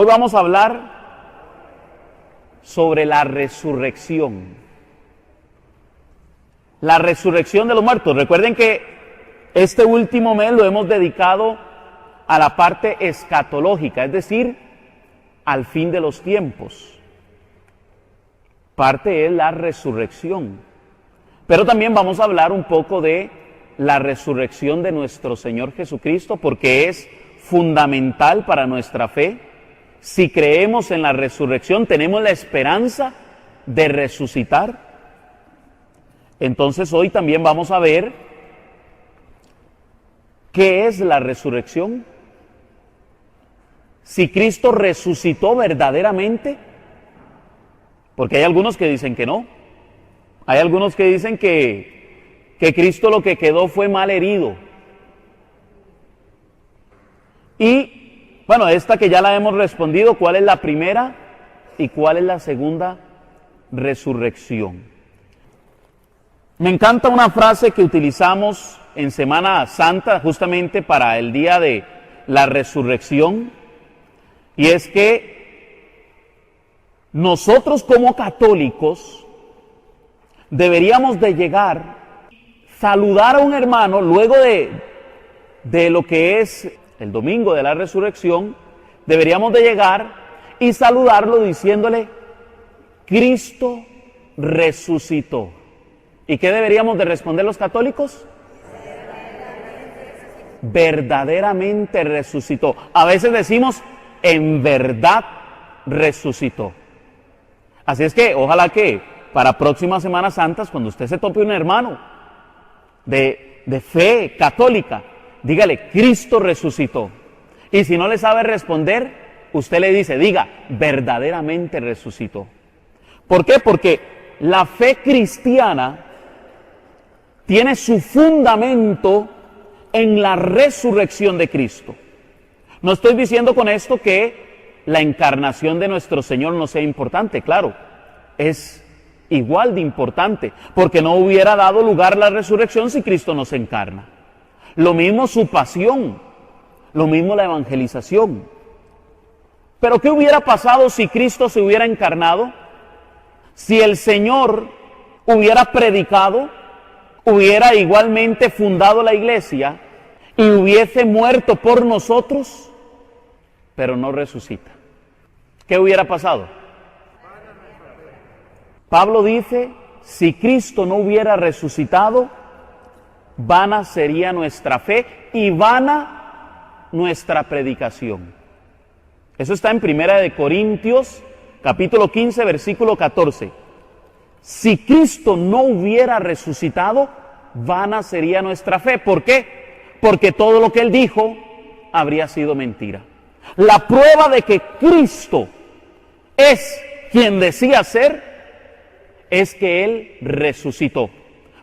Hoy vamos a hablar sobre la resurrección. La resurrección de los muertos. Recuerden que este último mes lo hemos dedicado a la parte escatológica, es decir, al fin de los tiempos. Parte es la resurrección. Pero también vamos a hablar un poco de la resurrección de nuestro Señor Jesucristo, porque es fundamental para nuestra fe. Si creemos en la resurrección, tenemos la esperanza de resucitar. Entonces hoy también vamos a ver qué es la resurrección. Si Cristo resucitó verdaderamente, porque hay algunos que dicen que no. Hay algunos que dicen que Cristo lo que quedó fue mal herido. Y bueno, esta que ya la hemos respondido, ¿cuál es la primera y cuál es la segunda resurrección? Me encanta una frase que utilizamos en Semana Santa, justamente para el día de la resurrección, y es que nosotros como católicos deberíamos de llegar, saludar a un hermano luego de lo que es el domingo de la resurrección, deberíamos de llegar y saludarlo diciéndole, Cristo resucitó. ¿Y qué deberíamos de responder los católicos? Verdaderamente resucitó. A veces decimos, en verdad resucitó. Así es que, ojalá que para próximas Semanas Santas, cuando usted se tope un hermano de fe católica, dígale, Cristo resucitó. Y si no le sabe responder, usted le dice, diga, verdaderamente resucitó. ¿Por qué? Porque la fe cristiana tiene su fundamento en la resurrección de Cristo. No estoy diciendo con esto que la encarnación de nuestro Señor no sea importante, claro, es igual de importante, porque no hubiera dado lugar la resurrección si Cristo no se encarna. Lo mismo su pasión, lo mismo la evangelización. Pero ¿qué hubiera pasado si Cristo se hubiera encarnado? Si el Señor hubiera predicado, hubiera igualmente fundado la iglesia y hubiese muerto por nosotros, pero no resucita. ¿Qué hubiera pasado? Pablo dice, si Cristo no hubiera resucitado, vana sería nuestra fe y vana nuestra predicación. Eso está en 1 Corintios, capítulo 15, versículo 14. Si Cristo no hubiera resucitado, vana sería nuestra fe. ¿Por qué? Porque todo lo que Él dijo habría sido mentira. La prueba de que Cristo es quien decía ser, es que Él resucitó.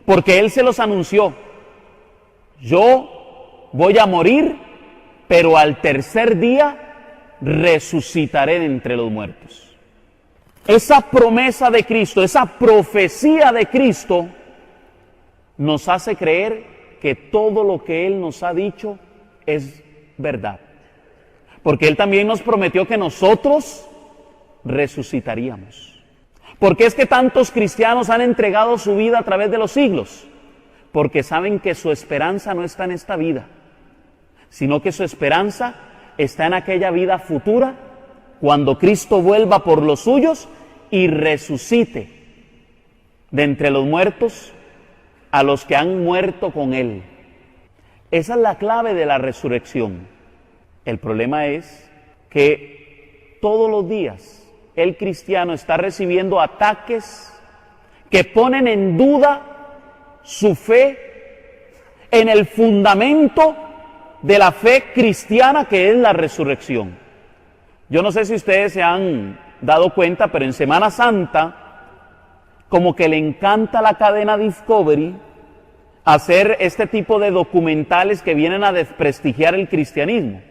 Porque Él se los anunció. Yo voy a morir, pero al tercer día resucitaré de entre los muertos. Esa promesa de Cristo, esa profecía de Cristo, nos hace creer que todo lo que Él nos ha dicho es verdad. Porque Él también nos prometió que nosotros resucitaríamos. ¿Por qué es que tantos cristianos han entregado su vida a través de los siglos? Porque saben que su esperanza no está en esta vida, sino que su esperanza está en aquella vida futura, cuando Cristo vuelva por los suyos y resucite de entre los muertos a los que han muerto con Él. Esa es la clave de la resurrección. El problema es que todos los días el cristiano está recibiendo ataques que ponen en duda su fe en el fundamento de la fe cristiana, que es la resurrección. Yo no sé si ustedes se han dado cuenta, pero en Semana Santa, como que le encanta a la cadena Discovery hacer este tipo de documentales que vienen a desprestigiar el cristianismo.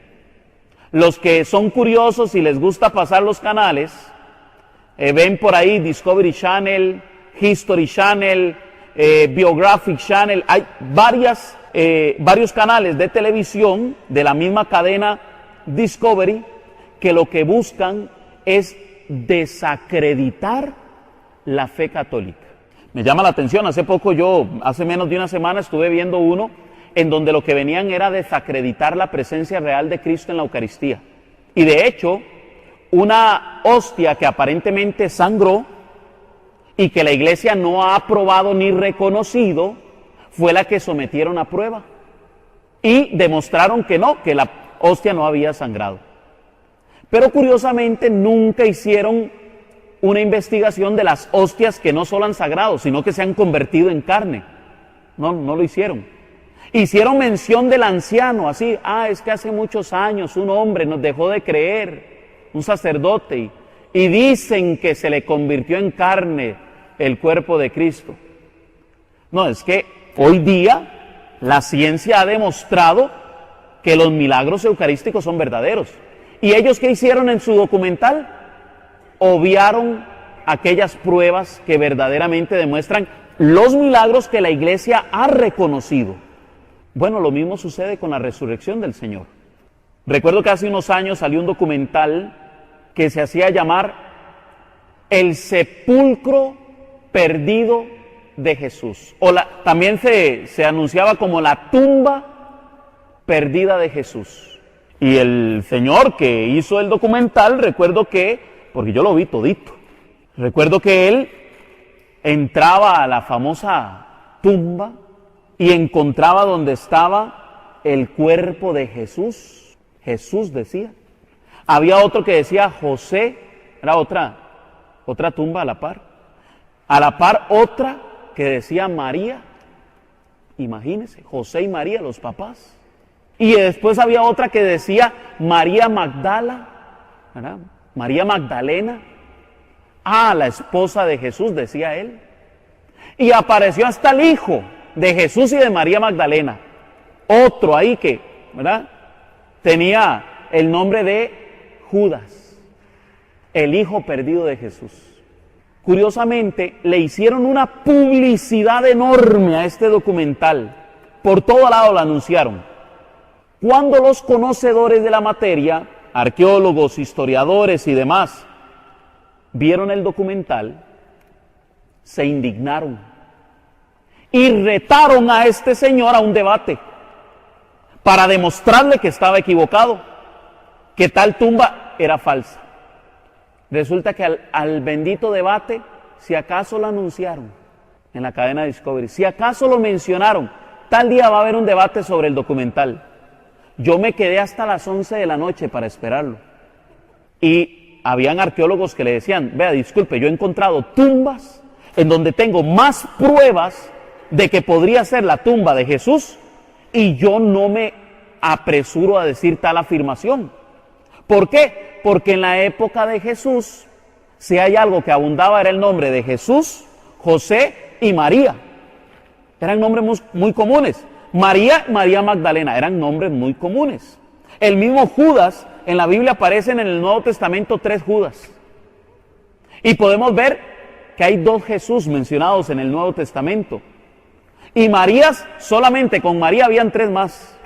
Los que son curiosos y les gusta pasar los canales, ven por ahí Discovery Channel, History Channel, Biographic Channel, hay varios canales de televisión de la misma cadena Discovery que lo que buscan es desacreditar la fe católica. Me llama la atención, hace menos de una semana estuve viendo uno en donde lo que venían era desacreditar la presencia real de Cristo en la Eucaristía. Y de hecho, una hostia que aparentemente sangró y que la iglesia no ha aprobado ni reconocido, fue la que sometieron a prueba. Y demostraron que no, que la hostia no había sangrado. Pero curiosamente nunca hicieron una investigación de las hostias que no solo han sagrado, sino que se han convertido en carne. No lo hicieron. Hicieron mención del anciano, así, es que hace muchos años un hombre nos dejó de creer, un sacerdote, y dicen que se le convirtió en carne el cuerpo de Cristo. No, es que hoy día la ciencia ha demostrado que los milagros eucarísticos son verdaderos. ¿Y ellos qué hicieron en su documental? Obviaron aquellas pruebas que verdaderamente demuestran los milagros que la iglesia ha reconocido. Bueno, lo mismo sucede con la resurrección del Señor. Recuerdo que hace unos años salió un documental que se hacía llamar El sepulcro perdido de Jesús. También se anunciaba como la tumba perdida de Jesús. Y el señor que hizo el documental, porque yo lo vi todito, recuerdo que él entraba a la famosa tumba y encontraba donde estaba el cuerpo de Jesús. Jesús decía. Había otro que decía José, era otra tumba a la par. A la par otra que decía María. Imagínense, José y María, los papás. Y después había otra que decía María Magdala, ¿verdad? María Magdalena. La esposa de Jesús, decía él. Y apareció hasta el hijo de Jesús y de María Magdalena. Otro ahí que, ¿verdad? Tenía el nombre de Judas, el hijo perdido de Jesús. Curiosamente, le hicieron una publicidad enorme a este documental. Por todo lado lo anunciaron. Cuando los conocedores de la materia, arqueólogos, historiadores y demás, vieron el documental, se indignaron y retaron a este señor a un debate para demostrarle que estaba equivocado, que tal tumba era falsa. Resulta que al bendito debate, si acaso lo anunciaron en la cadena Discovery, si acaso lo mencionaron, tal día va a haber un debate sobre el documental. Yo me quedé hasta las 11 de la noche para esperarlo. Y habían arqueólogos que le decían, vea, disculpe, yo he encontrado tumbas en donde tengo más pruebas de que podría ser la tumba de Jesús y yo no me apresuro a decir tal afirmación. ¿Por qué? Porque en la época de Jesús, si hay algo que abundaba era el nombre de Jesús, José y María. Eran nombres muy comunes. María Magdalena, eran nombres muy comunes. El mismo Judas, en la Biblia aparecen en el Nuevo Testamento 3 Judas. Y podemos ver que hay 2 Jesús mencionados en el Nuevo Testamento. Y solamente con María habían 3 más.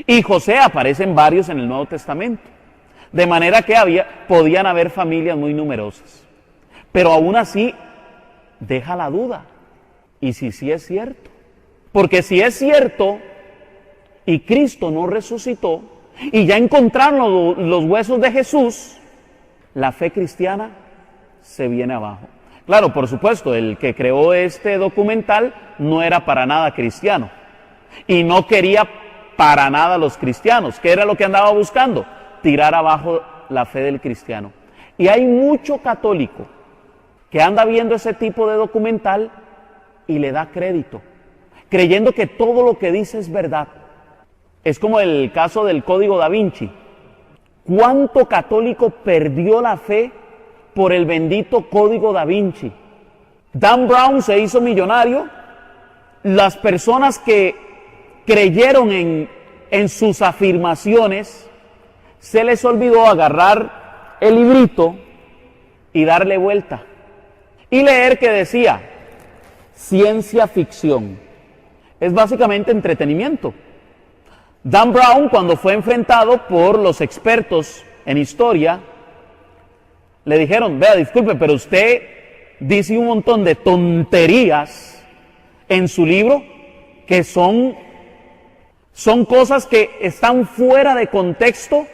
Y José aparecen varios en el Nuevo Testamento. De manera que podían haber familias muy numerosas. Pero aún así, deja la duda. ¿Y si sí es cierto? Porque si es cierto, y Cristo no resucitó, y ya encontraron los huesos de Jesús, la fe cristiana se viene abajo. Claro, por supuesto, el que creó este documental no era para nada cristiano. Y no quería para nada a los cristianos. ¿Qué era lo que andaba buscando? Tirar abajo la fe del cristiano. Y hay mucho católico que anda viendo ese tipo de documental y le da crédito, creyendo que todo lo que dice es verdad. Es como el caso del Código Da Vinci. ¿Cuánto católico perdió la fe por el bendito Código Da Vinci? Dan Brown se hizo millonario. Las personas que creyeron en sus afirmaciones, se les olvidó agarrar el librito y darle vuelta y leer que decía ciencia ficción. Es básicamente entretenimiento. Dan Brown, cuando fue enfrentado por los expertos en historia le dijeron, vea, disculpe, pero usted dice un montón de tonterías en su libro que son cosas que están fuera de contexto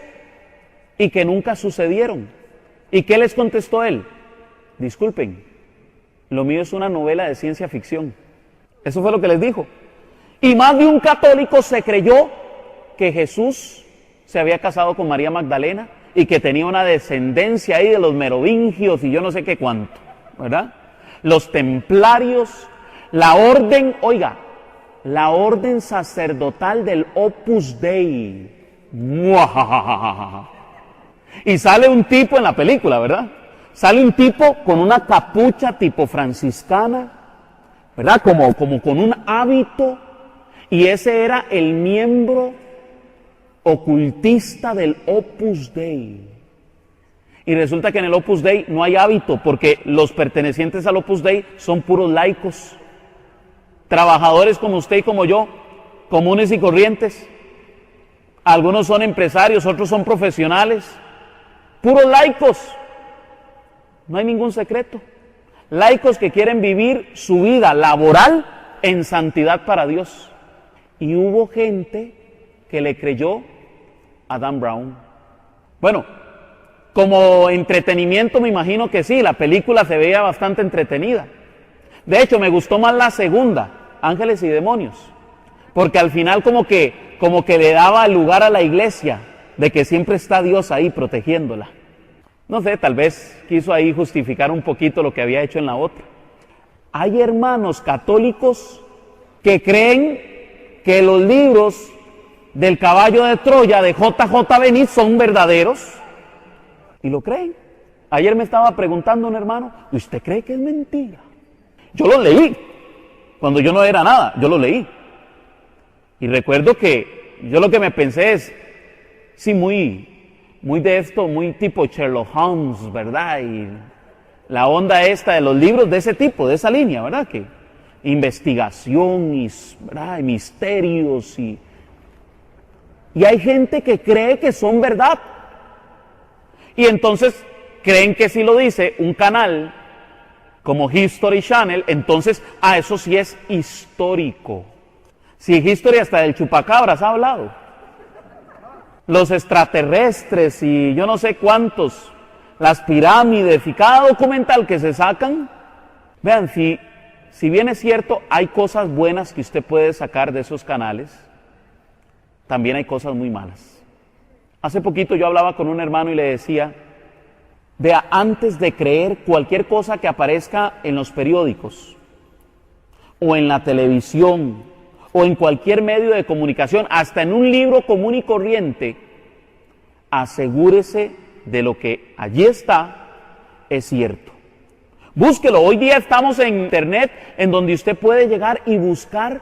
y que nunca sucedieron. ¿Y qué les contestó él? Disculpen, lo mío es una novela de ciencia ficción. Eso fue lo que les dijo. Y más de un católico se creyó que Jesús se había casado con María Magdalena y que tenía una descendencia ahí de los merovingios y yo no sé qué cuánto, ¿verdad? Los templarios, la orden, oiga, la orden sacerdotal del Opus Dei. ¡Muajajajaja! Y sale un tipo en la película, ¿verdad? Sale un tipo con una capucha tipo franciscana, ¿verdad? Como con un hábito, y ese era el miembro ocultista del Opus Dei. Y resulta que en el Opus Dei no hay hábito, porque los pertenecientes al Opus Dei son puros laicos, trabajadores como usted y como yo, comunes y corrientes. Algunos son empresarios, otros son profesionales, puros laicos. No hay ningún secreto. Laicos que quieren vivir su vida laboral en santidad para Dios. Y hubo gente que le creyó a Dan Brown. Bueno, como entretenimiento me imagino que sí, la película se veía bastante entretenida. De hecho, me gustó más la segunda, Ángeles y Demonios, porque al final como que le daba lugar a la iglesia, de que siempre está Dios ahí protegiéndola. No sé, tal vez quiso ahí justificar un poquito lo que había hecho en la otra. Hay hermanos católicos que creen que los libros del caballo de Troya de J.J. Benítez son verdaderos y lo creen. Ayer me estaba preguntando un hermano, ¿y usted cree que es mentira? Yo lo leí, cuando yo no era nada, yo lo leí. Y recuerdo que yo lo que me pensé es, sí, muy de esto, muy tipo Sherlock Holmes, ¿verdad? Y la onda esta de los libros de ese tipo, de esa línea, ¿verdad? Que investigación y, ¿verdad? Y misterios y hay gente que cree que son verdad. Y entonces creen que si lo dice un canal como History Channel, entonces, eso sí es histórico. Si History hasta del chupacabras ha hablado. Los extraterrestres y yo no sé cuántos, las pirámides y cada documental que se sacan, vean, si bien es cierto, hay cosas buenas que usted puede sacar de esos canales, también hay cosas muy malas. Hace poquito yo hablaba con un hermano y le decía, vea, antes de creer cualquier cosa que aparezca en los periódicos, o en la televisión, o en cualquier medio de comunicación, hasta en un libro común y corriente, asegúrese de lo que allí está es cierto. Búsquelo. Hoy día estamos en internet en donde usted puede llegar y buscar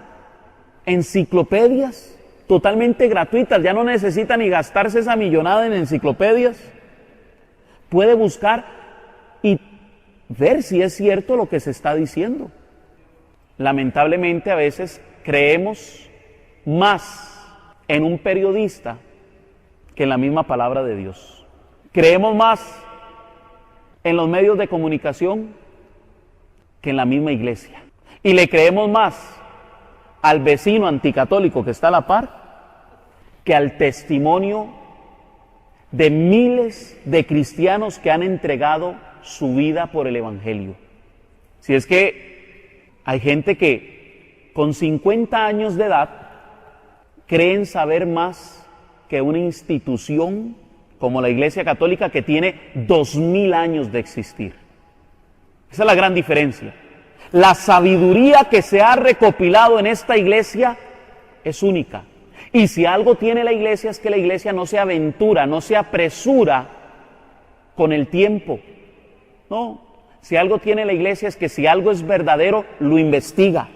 enciclopedias totalmente gratuitas. Ya no necesita ni gastarse esa millonada en enciclopedias. Puede buscar y ver si es cierto lo que se está diciendo. Lamentablemente a veces creemos más en un periodista que en la misma palabra de Dios. Creemos más en los medios de comunicación que en la misma iglesia. Y le creemos más al vecino anticatólico que está a la par que al testimonio de miles de cristianos que han entregado su vida por el Evangelio. Si es que hay gente que con 50 años de edad creen saber más que una institución como la Iglesia Católica que tiene 2000 años de existir. Esa es la gran diferencia. La sabiduría que se ha recopilado en esta iglesia es única. Y si algo tiene la iglesia es que la iglesia no se aventura, no se apresura con el tiempo. No, si algo tiene la iglesia es que si algo es verdadero, lo investiga.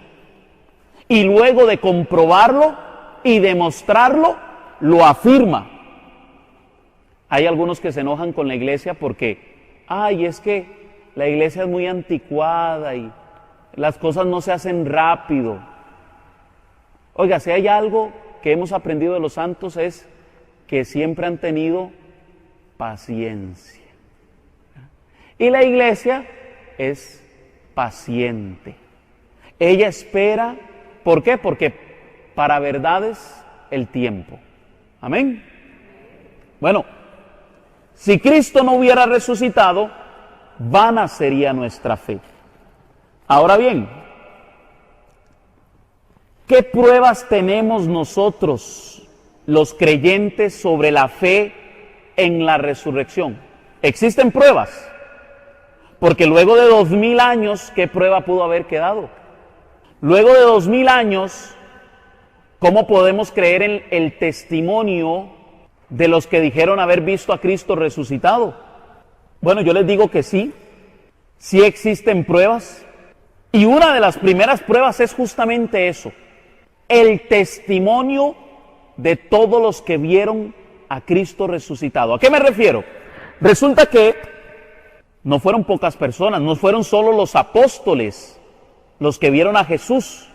Y luego de comprobarlo y demostrarlo, lo afirma. Hay algunos que se enojan con la iglesia porque, es que la iglesia es muy anticuada y las cosas no se hacen rápido. Oiga, si hay algo que hemos aprendido de los santos es que siempre han tenido paciencia. Y la iglesia es paciente. Ella espera, ¿por qué? Porque para verdades el tiempo. Amén. Bueno, si Cristo no hubiera resucitado, vana sería nuestra fe. Ahora bien, ¿qué pruebas tenemos nosotros, los creyentes, sobre la fe en la resurrección? ¿Existen pruebas? Porque luego de 2000 años, ¿qué prueba pudo haber quedado? Luego de 2000 años, ¿cómo podemos creer en el testimonio de los que dijeron haber visto a Cristo resucitado? Bueno, yo les digo que sí existen pruebas. Y una de las primeras pruebas es justamente eso, el testimonio de todos los que vieron a Cristo resucitado. ¿A qué me refiero? Resulta que no fueron pocas personas, no fueron solo los apóstoles los que vieron a Jesús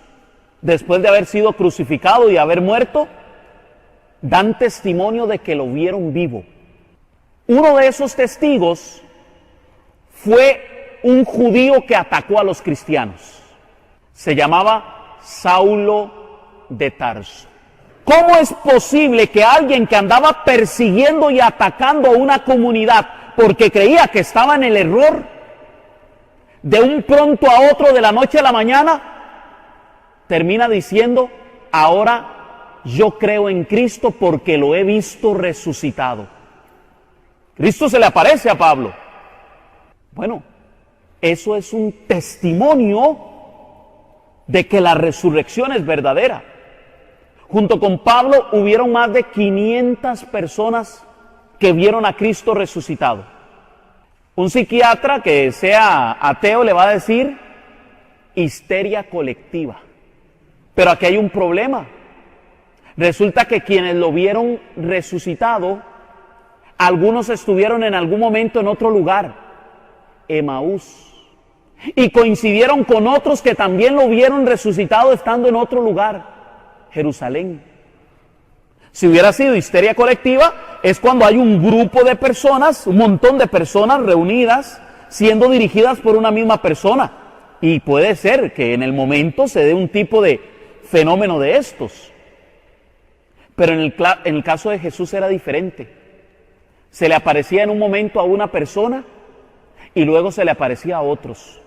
después de haber sido crucificado y haber muerto, dan testimonio de que lo vieron vivo. Uno de esos testigos fue un judío que atacó a los cristianos. Se llamaba Saulo de Tarso. ¿Cómo es posible que alguien que andaba persiguiendo y atacando a una comunidad porque creía que estaba en el error, de un pronto a otro, de la noche a la mañana, termina diciendo: ahora yo creo en Cristo porque lo he visto resucitado? Cristo se le aparece a Pablo. Bueno, eso es un testimonio de que la resurrección es verdadera. Junto con Pablo hubieron más de 500 personas que vieron a Cristo resucitado. Un psiquiatra que sea ateo le va a decir histeria colectiva. Pero aquí hay un problema. Resulta que quienes lo vieron resucitado, algunos estuvieron en algún momento en otro lugar, Emaús, y coincidieron con otros que también lo vieron resucitado estando en otro lugar, Jerusalén. Si hubiera sido histeria colectiva, es cuando hay un grupo de personas, un montón de personas reunidas, siendo dirigidas por una misma persona. Y puede ser que en el momento se dé un tipo de fenómeno de estos. Pero en el caso de Jesús era diferente. Se le aparecía en un momento a una persona y luego se le aparecía a otros.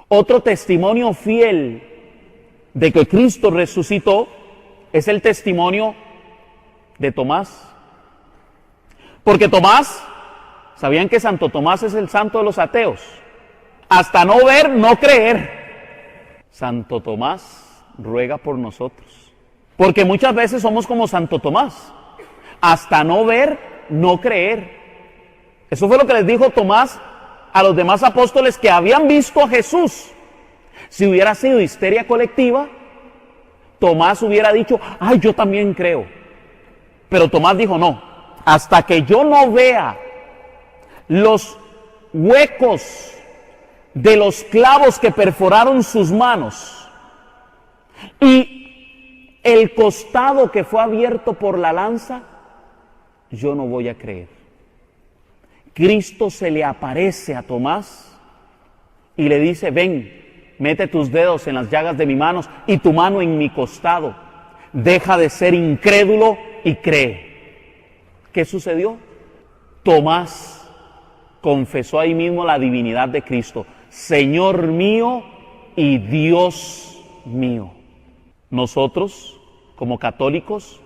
Otro testimonio fiel de que Cristo resucitó es el testimonio de Tomás. Porque Tomás, ¿sabían que Santo Tomás es el santo de los ateos? Hasta no ver, no creer. Santo Tomás ruega por nosotros. Porque muchas veces somos como Santo Tomás. Hasta no ver, no creer. Eso fue lo que les dijo Tomás a los demás apóstoles que habían visto a Jesús. Si hubiera sido histeria colectiva, Tomás hubiera dicho: ay, yo también creo. Pero Tomás dijo: no, hasta que yo no vea los huecos de los clavos que perforaron sus manos y el costado que fue abierto por la lanza, yo no voy a creer. Cristo se le aparece a Tomás y le dice: ven, mete tus dedos en las llagas de mis manos y tu mano en mi costado. Deja de ser incrédulo y cree. ¿Qué sucedió? Tomás confesó ahí mismo la divinidad de Cristo. Señor mío y Dios mío. Nosotros, como católicos,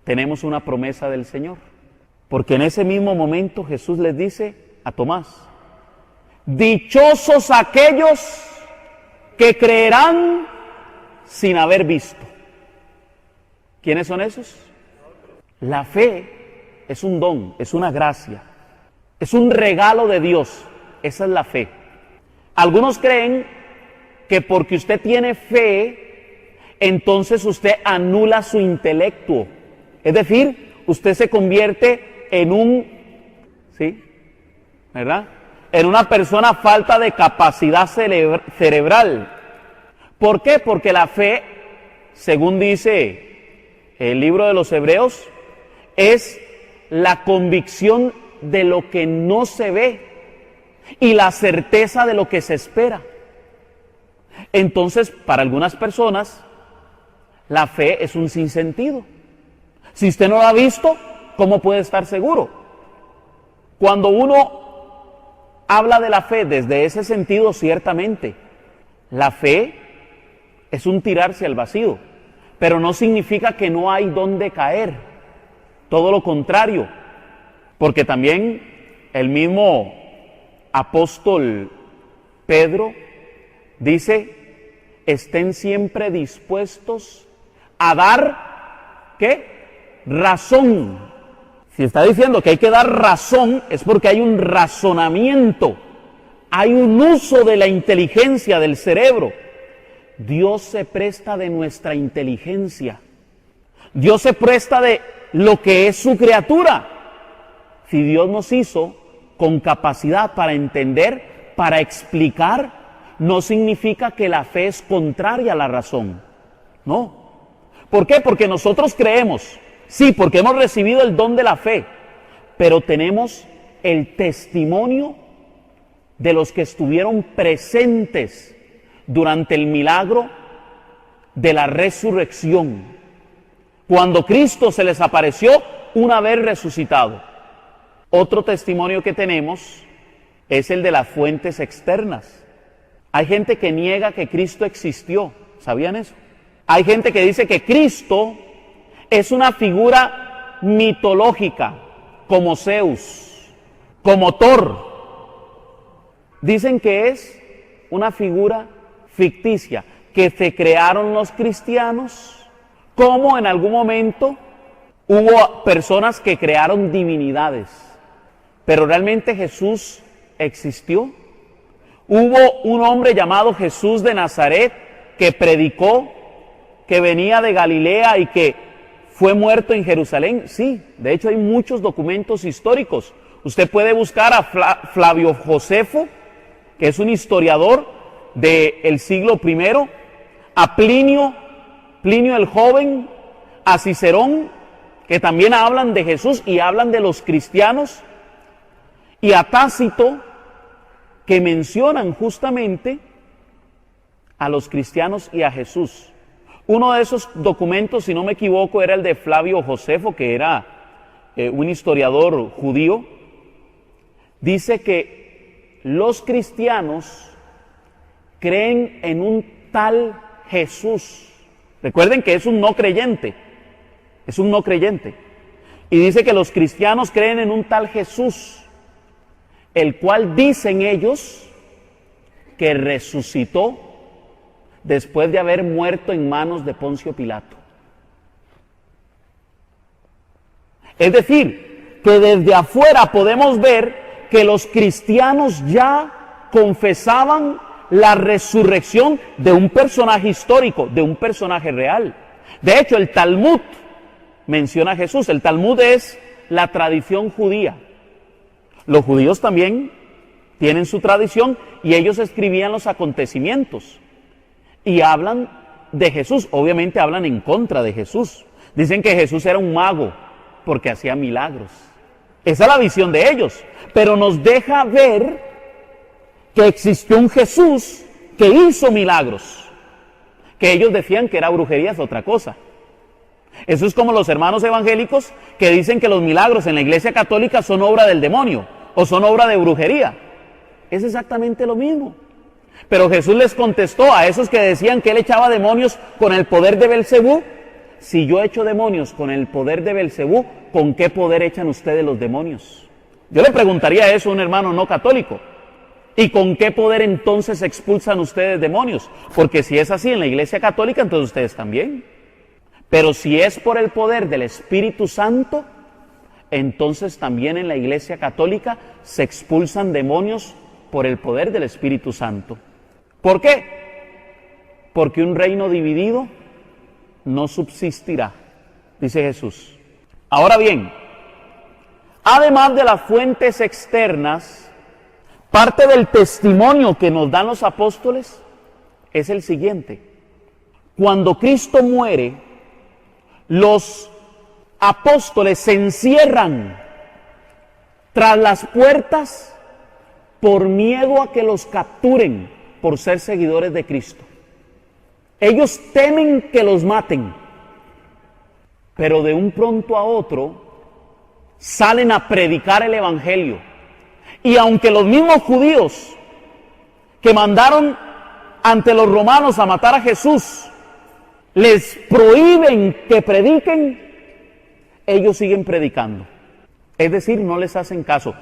tenemos una promesa del Señor. Porque en ese mismo momento Jesús les dice a Tomás: dichosos aquellos que creerán sin haber visto. ¿Quiénes son esos? La fe es un don, es una gracia, es un regalo de Dios. Esa es la fe. Algunos creen que porque usted tiene fe, entonces usted anula su intelecto. Es decir, usted se convierte en ¿verdad? En una persona falta de capacidad cerebral. ¿Por qué? Porque la fe, según dice el libro de los Hebreos, es la convicción de lo que no se ve y la certeza de lo que se espera. Entonces, para algunas personas, la fe es un sinsentido. Si usted no lo ha visto, ¿cómo puede estar seguro? Cuando uno habla de la fe desde ese sentido, ciertamente, la fe es un tirarse al vacío, pero no significa que no hay dónde caer. Todo lo contrario, porque también el mismo apóstol Pedro dice, estén siempre dispuestos a dar, ¿qué? Razón. Si está diciendo que hay que dar razón, es porque hay un razonamiento, hay un uso de la inteligencia del cerebro. Dios se presta de nuestra inteligencia. Dios se presta de lo que es su criatura. Si Dios nos hizo con capacidad para entender, para explicar, no significa que la fe es contraria a la razón. No. ¿Por qué? Porque nosotros creemos, sí, porque hemos recibido el don de la fe, pero tenemos el testimonio de los que estuvieron presentes durante el milagro de la resurrección, cuando Cristo se les apareció una vez resucitado. Otro testimonio que tenemos es el de las fuentes externas. Hay gente que niega que Cristo existió, ¿sabían eso? Hay gente que dice que Cristo es una figura mitológica, como Zeus, como Thor. Dicen que es una figura ficticia, que se crearon los cristianos, como en algún momento hubo personas que crearon divinidades, pero realmente Jesús existió. Hubo un hombre llamado Jesús de Nazaret que predicó, que venía de Galilea y que fue muerto en Jerusalén. Sí, de hecho hay muchos documentos históricos. Usted puede buscar a Flavio Josefo, que es un historiador del siglo I, a Plinio el Joven, a Cicerón, que también hablan de Jesús y hablan de los cristianos, y a Tácito, que mencionan justamente a los cristianos y a Jesús. Uno de esos documentos, si no me equivoco, era el de Flavio Josefo, que era un historiador judío. Dice que los cristianos creen en un tal Jesús. Recuerden que es un no creyente, es un no creyente. Y dice que los cristianos creen en un tal Jesús, el cual dicen ellos que resucitó después de haber muerto en manos de Poncio Pilato. Es decir, que desde afuera podemos ver que los cristianos ya confesaban la resurrección de un personaje histórico, de un personaje real. De hecho, el Talmud menciona a Jesús. El Talmud es la tradición judía. Los judíos también tienen su tradición y ellos escribían los acontecimientos y hablan de Jesús. Obviamente hablan en contra de Jesús. Dicen que Jesús era un mago porque hacía milagros. Esa es la visión de ellos, pero nos deja ver que existió un Jesús que hizo milagros, que ellos decían que era brujería, es otra cosa. Eso es como los hermanos evangélicos que dicen que los milagros en la Iglesia Católica son obra del demonio o son obra de brujería. Es exactamente lo mismo. Pero Jesús les contestó a esos que decían que él echaba demonios con el poder de Belcebú: si yo echo demonios con el poder de Belcebú, ¿con qué poder echan ustedes los demonios? Yo le preguntaría eso a un hermano no católico. ¿Y con qué poder entonces expulsan ustedes demonios? Porque si es así en la Iglesia Católica, entonces ustedes también. Pero si es por el poder del Espíritu Santo, entonces también en la Iglesia Católica se expulsan demonios por el poder del Espíritu Santo. ¿Por qué? Porque un reino dividido no subsistirá, dice Jesús. Ahora bien, además de las fuentes externas, parte del testimonio que nos dan los apóstoles es el siguiente. Cuando Cristo muere, los apóstoles se encierran tras las puertas por miedo a que los capturen por ser seguidores de Cristo. Ellos temen que los maten, pero de un pronto a otro salen a predicar el Evangelio. Y aunque los mismos judíos que mandaron ante los romanos a matar a Jesús les prohíben que prediquen, ellos siguen predicando. Es decir, no les hacen caso.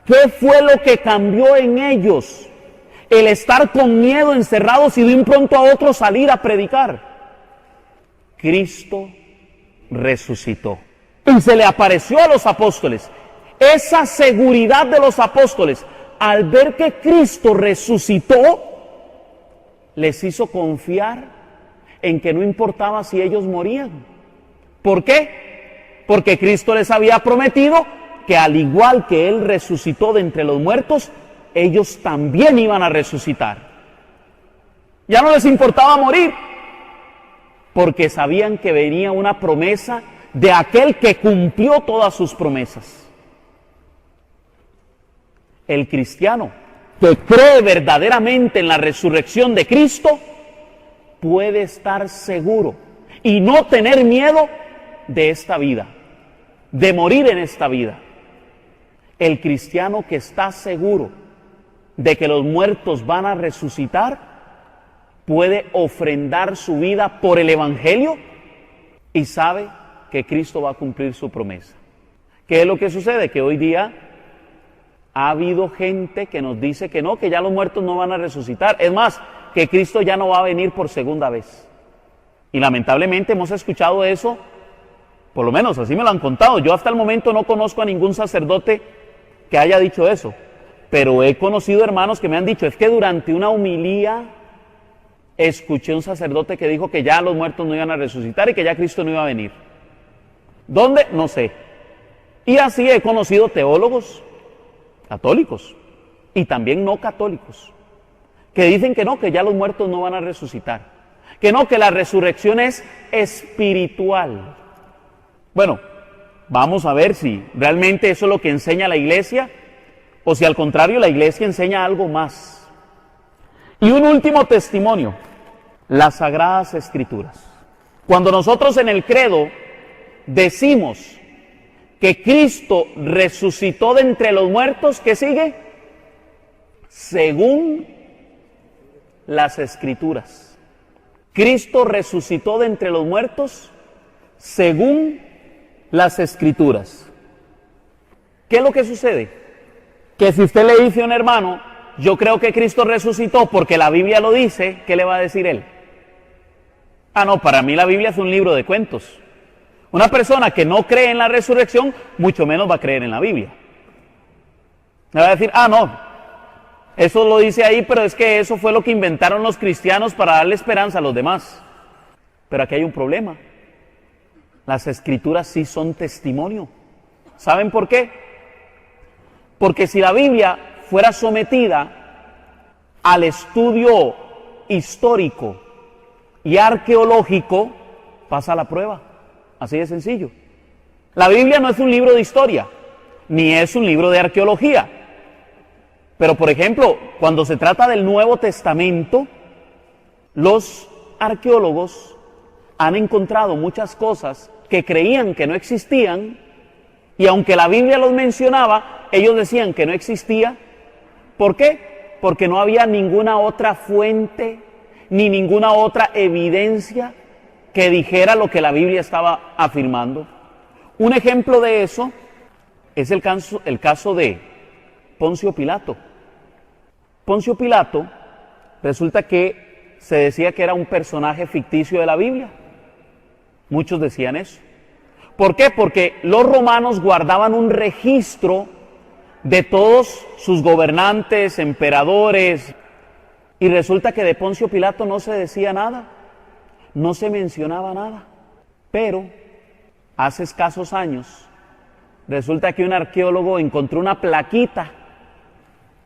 ¿Qué fue lo que cambió en ellos? El estar con miedo, encerrados y de un pronto a otro salir a predicar. Cristo resucitó y se le apareció a los apóstoles. Esa seguridad de los apóstoles, al ver que Cristo resucitó, les hizo confiar en que no importaba si ellos morían. ¿Por qué? Porque Cristo les había prometido que al igual que Él resucitó de entre los muertos, ellos también iban a resucitar. Ya no les importaba morir, porque sabían que venía una promesa de aquel que cumplió todas sus promesas. El cristiano que cree verdaderamente en la resurrección de Cristo puede estar seguro y no tener miedo de esta vida, de morir en esta vida. El cristiano que está seguro de que los muertos van a resucitar puede ofrendar su vida por el Evangelio y sabe que Cristo va a cumplir su promesa. ¿Qué es lo que sucede? Que hoy día ha habido gente que nos dice que no, que ya los muertos no van a resucitar. Es más, que Cristo ya no va a venir por segunda vez. Y lamentablemente hemos escuchado eso, por lo menos así me lo han contado. Yo hasta el momento no conozco a ningún sacerdote que haya dicho eso, pero he conocido hermanos que me han dicho, es que durante una homilía escuché un sacerdote que dijo que ya los muertos no iban a resucitar y que ya Cristo no iba a venir. ¿Dónde? No sé. Y así he conocido teólogos católicos y también no católicos que dicen que no, que ya los muertos no van a resucitar, que no, que la resurrección es espiritual. Bueno, vamos a ver si realmente eso es lo que enseña la Iglesia o si al contrario la Iglesia enseña algo más. Y un último testimonio, las Sagradas Escrituras. Cuando nosotros en el credo decimos que Cristo resucitó de entre los muertos, ¿qué sigue? Según las Escrituras. Cristo resucitó de entre los muertos según las Escrituras. ¿Qué es lo que sucede? Que si usted le dice a un hermano, yo creo que Cristo resucitó porque la Biblia lo dice, ¿qué le va a decir él? Ah, no, para mí la Biblia es un libro de cuentos. Una persona que no cree en la resurrección, mucho menos va a creer en la Biblia. Le va a decir, ah, no, eso lo dice ahí, pero es que eso fue lo que inventaron los cristianos para darle esperanza a los demás. Pero aquí hay un problema. Las Escrituras sí son testimonio. ¿Saben por qué? Porque si la Biblia fuera sometida al estudio histórico y arqueológico, pasa la prueba. Así de sencillo. La Biblia no es un libro de historia, ni es un libro de arqueología. Pero, por ejemplo, cuando se trata del Nuevo Testamento, los arqueólogos han encontrado muchas cosas que creían que no existían, y aunque la Biblia los mencionaba, ellos decían que no existía. ¿Por qué? Porque no había ninguna otra fuente, ni ninguna otra evidencia que dijera lo que la Biblia estaba afirmando. Un ejemplo de eso es el caso de Poncio Pilato. Poncio Pilato resulta que se decía que era un personaje ficticio de la Biblia. Muchos decían eso. ¿Por qué? Porque los romanos guardaban un registro de todos sus gobernantes, emperadores, y resulta que de Poncio Pilato no se decía nada. No se mencionaba nada, pero hace escasos años resulta que un arqueólogo encontró una plaquita,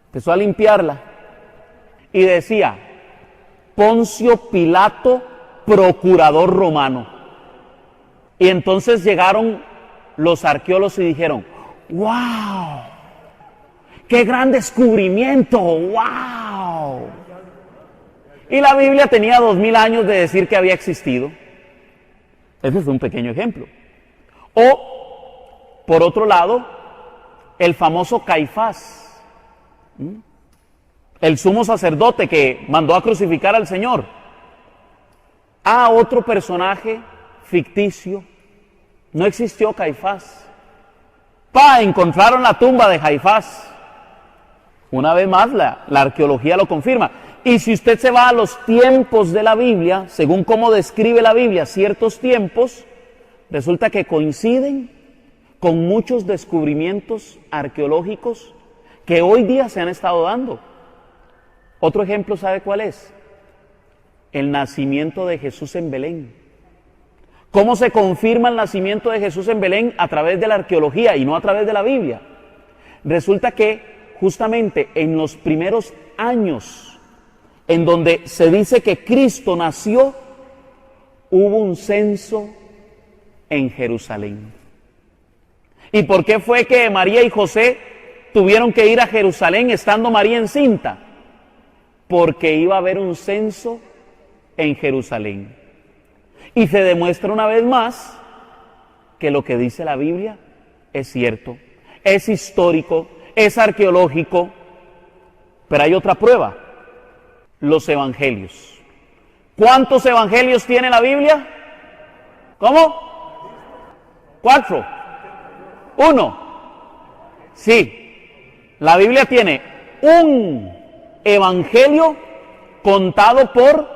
empezó a limpiarla y decía, Poncio Pilato, procurador romano. Y entonces llegaron los arqueólogos y dijeron, ¡wow! ¡Qué gran descubrimiento! ¡Wow! Y la Biblia tenía 2000 años de decir que había existido. Ese fue un pequeño ejemplo. O, por otro lado, el famoso Caifás, el sumo sacerdote que mandó a crucificar al Señor. Otro personaje ficticio. No existió Caifás. Encontraron la tumba de Caifás. Una vez más, la arqueología lo confirma. Y si usted se va a los tiempos de la Biblia, según cómo describe la Biblia ciertos tiempos, resulta que coinciden con muchos descubrimientos arqueológicos que hoy día se han estado dando. Otro ejemplo, ¿sabe cuál es? El nacimiento de Jesús en Belén. ¿Cómo se confirma el nacimiento de Jesús en Belén? A través de la arqueología y no a través de la Biblia. Resulta que justamente en los primeros años en donde se dice que Cristo nació, hubo un censo en Jerusalén. ¿Y por qué fue que María y José tuvieron que ir a Jerusalén estando María encinta? Porque iba a haber un censo en Jerusalén. Y se demuestra una vez más que lo que dice la Biblia es cierto, es histórico, es arqueológico, pero hay otra prueba: los evangelios. ¿Cuántos evangelios tiene la Biblia? ¿Cómo? 4. 1. Sí, la Biblia tiene un evangelio contado por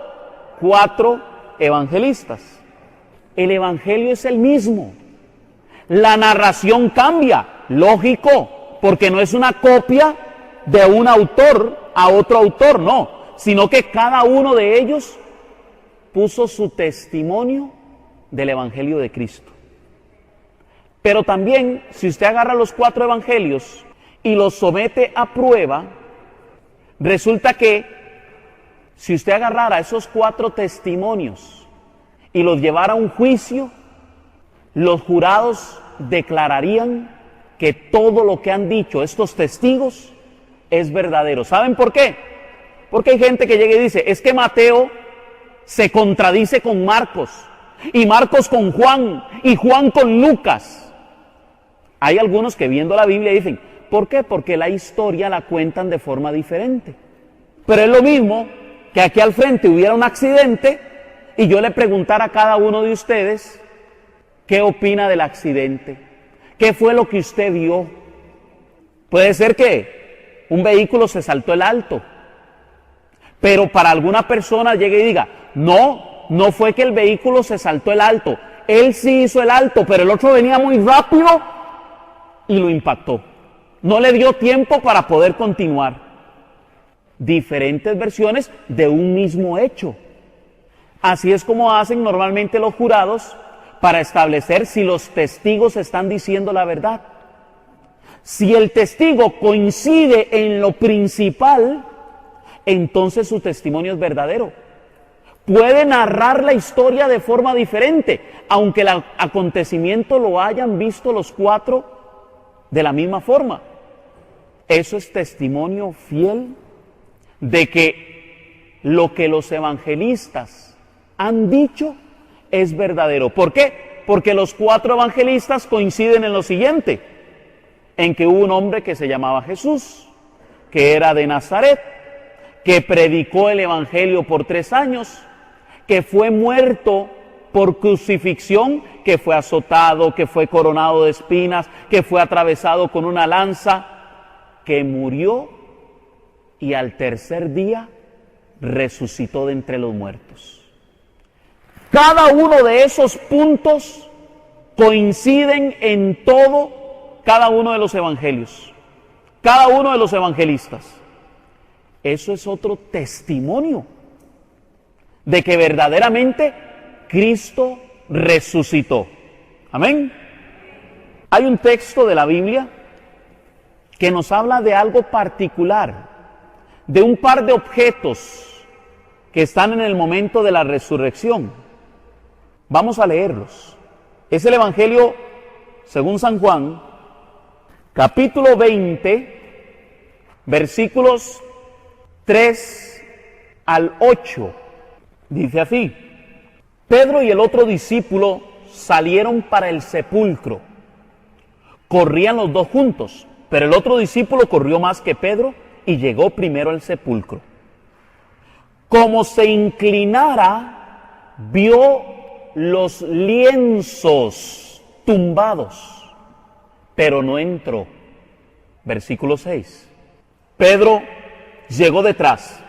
4 evangelistas. El evangelio es el mismo. La narración cambia, lógico, porque no es una copia de un autor a otro autor, no, sino que cada uno de ellos puso su testimonio del evangelio de Cristo. Pero también, si usted agarra los 4 evangelios y los somete a prueba, resulta que si usted agarrara esos 4 testimonios y los llevara a un juicio, los jurados declararían que todo lo que han dicho estos testigos es verdadero. ¿Saben por qué? Porque hay gente que llega y dice, es que Mateo se contradice con Marcos, y Marcos con Juan, y Juan con Lucas. Hay algunos que viendo la Biblia dicen, ¿por qué? Porque la historia la cuentan de forma diferente. Pero es lo mismo que aquí al frente hubiera un accidente y yo le preguntara a cada uno de ustedes, ¿qué opina del accidente? ¿Qué fue lo que usted vio? Puede ser que un vehículo se saltó el alto, pero para alguna persona llegue y diga, no fue que el vehículo se saltó el alto, él sí hizo el alto, pero el otro venía muy rápido y lo impactó. No le dio tiempo para poder continuar. Diferentes versiones de un mismo hecho. Así es como hacen normalmente los jurados para establecer si los testigos están diciendo la verdad. Si el testigo coincide en lo principal, entonces su testimonio es verdadero. Puede narrar la historia de forma diferente, aunque el acontecimiento lo hayan visto los 4 de la misma forma. Eso es testimonio fiel de que lo que los evangelistas han dicho es verdadero. ¿Por qué? Porque los 4 evangelistas coinciden en lo siguiente: en que hubo un hombre que se llamaba Jesús, que era de Nazaret, que predicó el evangelio por 3 años, que fue muerto por crucifixión, que fue azotado, que fue coronado de espinas, que fue atravesado con una lanza, que murió y al tercer día resucitó de entre los muertos. Cada uno de esos puntos coinciden en todo cada uno de los evangelios, cada uno de los evangelistas. Eso es otro testimonio de que verdaderamente Cristo resucitó. Amén. Hay un texto de la Biblia que nos habla de algo particular, de un par de objetos que están en el momento de la resurrección. Vamos a leerlos. Es el Evangelio según San Juan, capítulo 20, versículos 3 al 8, dice así: Pedro y el otro discípulo salieron para el sepulcro. Corrían los dos juntos, pero el otro discípulo corrió más que Pedro y llegó primero al sepulcro. Como se inclinara, vio los lienzos tumbados, pero no entró. Versículo 6. Pedro llegó detrás,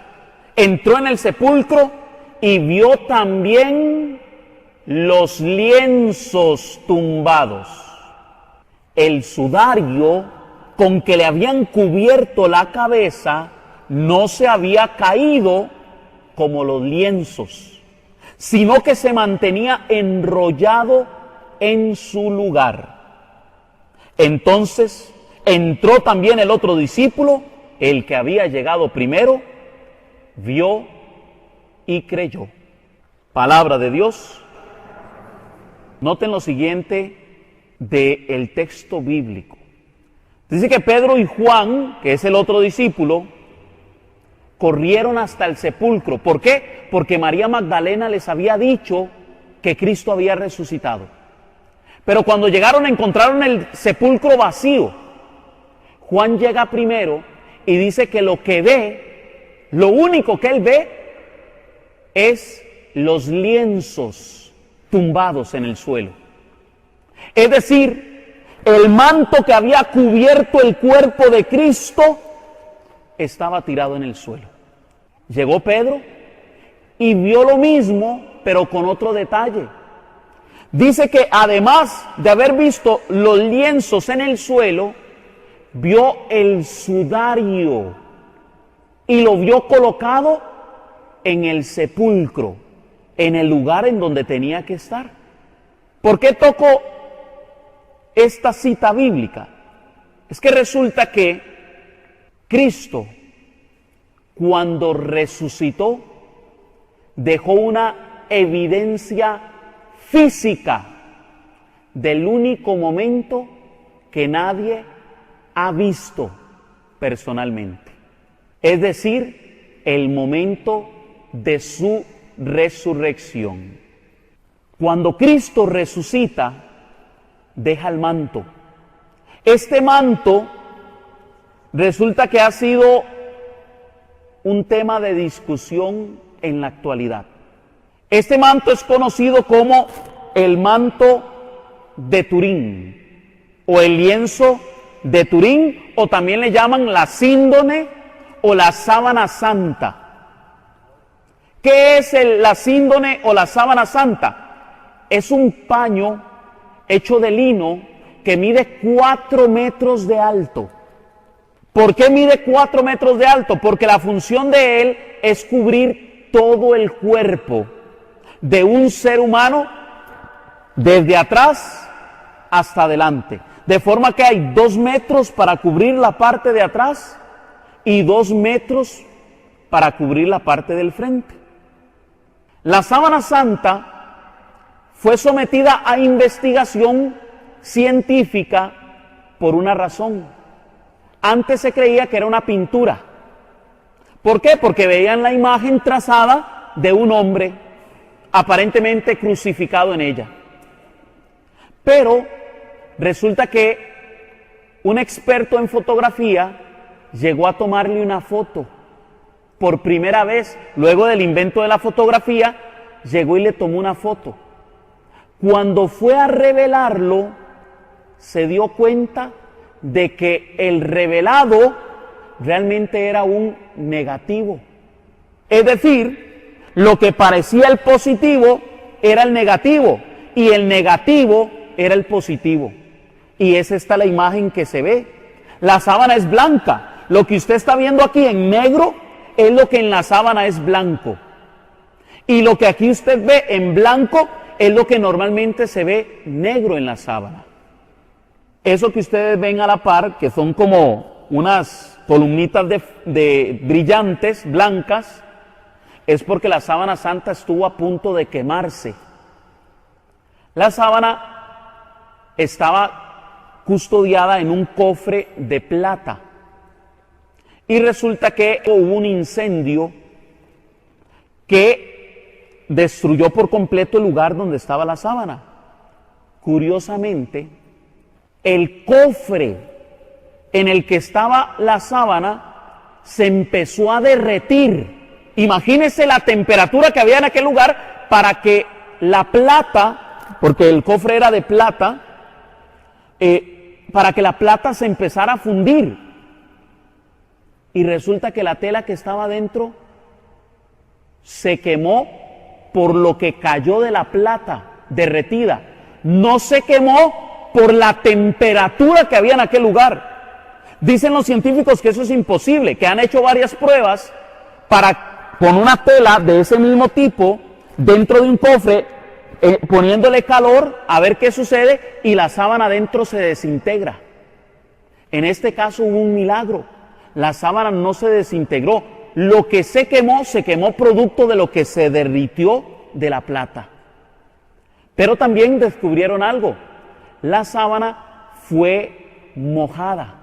entró en el sepulcro y vio también los lienzos tumbados. El sudario con que le habían cubierto la cabeza no se había caído como los lienzos, sino que se mantenía enrollado en su lugar. Entonces entró también el otro discípulo, el que había llegado primero, vio y creyó. Palabra de Dios. Noten lo siguiente del texto bíblico. Dice que Pedro y Juan, que es el otro discípulo, corrieron hasta el sepulcro. ¿Por qué? Porque María Magdalena les había dicho que Cristo había resucitado. Pero cuando llegaron encontraron el sepulcro vacío. Juan llega primero y dice que lo que ve, lo único que él ve, es los lienzos tumbados en el suelo. Es decir, el manto que había cubierto el cuerpo de Cristo estaba tirado en el suelo. Llegó Pedro y vio lo mismo, pero con otro detalle. Dice que además de haber visto los lienzos en el suelo, vio el sudario y lo vio colocado en el sepulcro, en el lugar en donde tenía que estar. ¿Por qué toco esta cita bíblica? Es que resulta que Cristo, cuando resucitó, dejó una evidencia física del único momento que nadie ha visto personalmente. Es decir, el momento de su resurrección. Cuando Cristo resucita, deja el manto. Este manto resulta que ha sido un tema de discusión en la actualidad. Este manto es conocido como el manto de Turín o el lienzo de Turín, o también le llaman la síndone o la sábana santa. ¿Qué es la síndone o la sábana santa? Es un paño hecho de lino que mide 4 metros de alto. ¿Por qué mide 4 metros de alto? Porque la función de él es cubrir todo el cuerpo de un ser humano desde atrás hasta adelante. De forma que hay 2 metros para cubrir la parte de atrás y 2 metros para cubrir la parte del frente. La sábana santa fue sometida a investigación científica por una razón. Antes se creía que era una pintura. ¿Por qué? Porque veían la imagen trazada de un hombre aparentemente crucificado en ella. Pero resulta que un experto en fotografía llegó a tomarle una foto. Por primera vez, luego del invento de la fotografía, llegó y le tomó una foto. Cuando fue a revelarlo, se dio cuenta de que el revelado realmente era un negativo. Es decir, lo que parecía el positivo era el negativo y el negativo era el positivo. Y es esta la imagen que se ve. La sábana es blanca. Lo que usted está viendo aquí en negro es lo que en la sábana es blanco. Y lo que aquí usted ve en blanco es lo que normalmente se ve negro en la sábana. Eso que ustedes ven a la par, que son como unas columnitas de brillantes, blancas, es porque la sábana santa estuvo a punto de quemarse. La sábana estaba custodiada en un cofre de plata. Y resulta que hubo un incendio que destruyó por completo el lugar donde estaba la sábana. Curiosamente, el cofre en el que estaba la sábana se empezó a derretir. Imagínense la temperatura que había en aquel lugar para que la plata, porque el cofre era de plata, para que la plata se empezara a fundir. Y resulta que la tela que estaba dentro se quemó por lo que cayó de la plata derretida. No se quemó por la temperatura que había en aquel lugar. Dicen los científicos que eso es imposible, que han hecho varias pruebas para, con una tela de ese mismo tipo, dentro de un cofre, poniéndole calor, a ver qué sucede, y la sábana adentro se desintegra. En este caso hubo un milagro. La sábana no se desintegró. Lo que se quemó producto de lo que se derritió de la plata. Pero también descubrieron algo. La sábana fue mojada.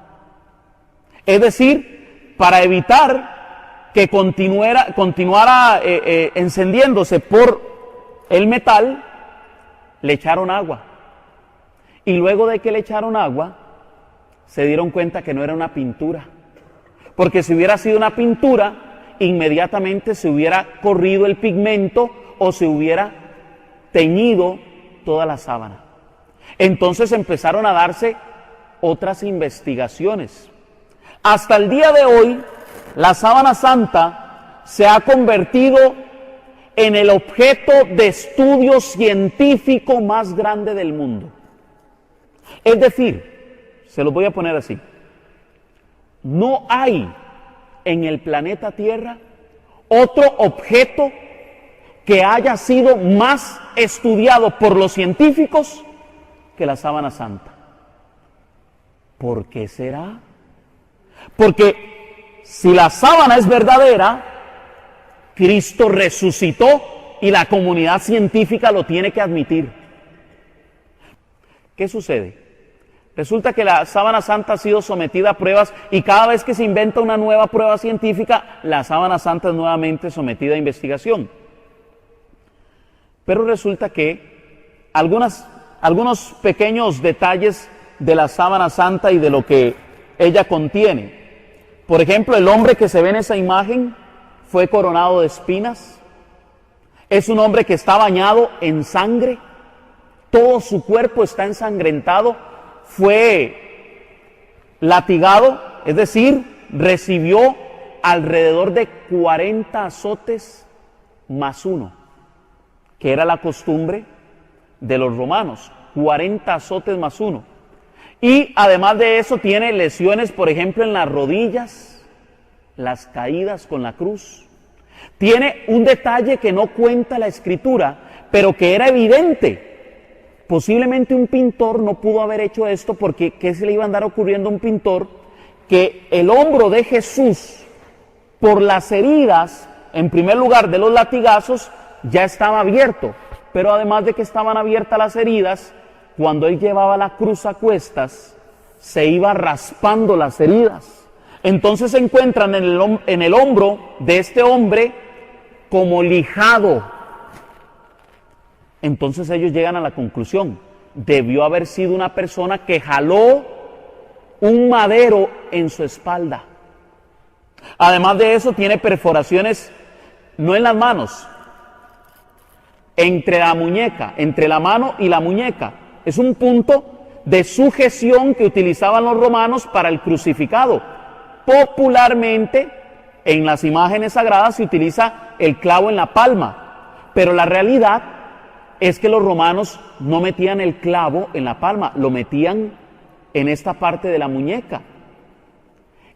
Es decir, para evitar que continuara encendiéndose por el metal, le echaron agua. Y luego de que le echaron agua, se dieron cuenta que no era una pintura. Porque si hubiera sido una pintura, inmediatamente se hubiera corrido el pigmento o se hubiera teñido toda la sábana. Entonces empezaron a darse otras investigaciones. Hasta el día de hoy, la sábana santa se ha convertido en el objeto de estudio científico más grande del mundo. Es decir, se lo voy a poner así. No hay en el planeta Tierra otro objeto que haya sido más estudiado por los científicos que la sábana santa. ¿Por qué será? Porque si la sábana es verdadera, Cristo resucitó y la comunidad científica lo tiene que admitir. ¿Qué sucede? Resulta que la sábana santa ha sido sometida a pruebas y cada vez que se inventa una nueva prueba científica, la sábana santa es nuevamente sometida a investigación. Pero resulta que algunos pequeños detalles de la sábana santa y de lo que ella contiene. Por ejemplo, el hombre que se ve en esa imagen fue coronado de espinas. Es un hombre que está bañado en sangre. Todo su cuerpo está ensangrentado. Fue latigado, es decir, recibió alrededor de 40 azotes más uno, que era la costumbre de los romanos, 40 azotes más uno. Y además de eso tiene lesiones, por ejemplo, en las rodillas, las caídas con la cruz. Tiene un detalle que no cuenta la Escritura, pero que era evidente. Posiblemente un pintor no pudo haber hecho esto porque ¿qué se le iba a andar ocurriendo a un pintor? Que el hombro de Jesús, por las heridas, en primer lugar de los latigazos, ya estaba abierto. Pero además de que estaban abiertas las heridas, cuando él llevaba la cruz a cuestas, se iba raspando las heridas. Entonces se encuentran en el hombro de este hombre como lijado. Entonces ellos llegan a la conclusión, debió haber sido una persona que jaló un madero en su espalda. Además de eso tiene perforaciones, no en las manos, entre la muñeca, entre la mano y la muñeca. Es un punto de sujeción que utilizaban los romanos para el crucificado. Popularmente, en las imágenes sagradas se utiliza el clavo en la palma, pero la realidad es que los romanos no metían el clavo en la palma, lo metían en esta parte de la muñeca.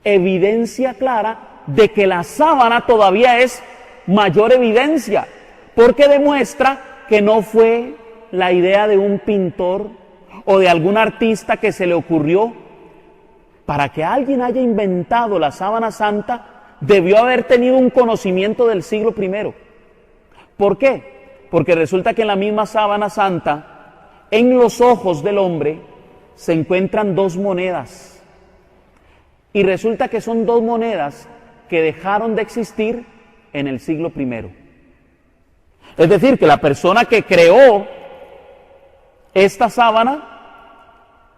Evidencia clara de que la sábana todavía es mayor evidencia, porque demuestra que no fue la idea de un pintor o de algún artista que se le ocurrió. Para que alguien haya inventado la sábana santa, debió haber tenido un conocimiento del siglo I. ¿Por qué? Porque resulta que en la misma sábana santa, en los ojos del hombre, se encuentran dos monedas. Y resulta que son dos monedas que dejaron de existir en el siglo I. Es decir, que la persona que creó esta sábana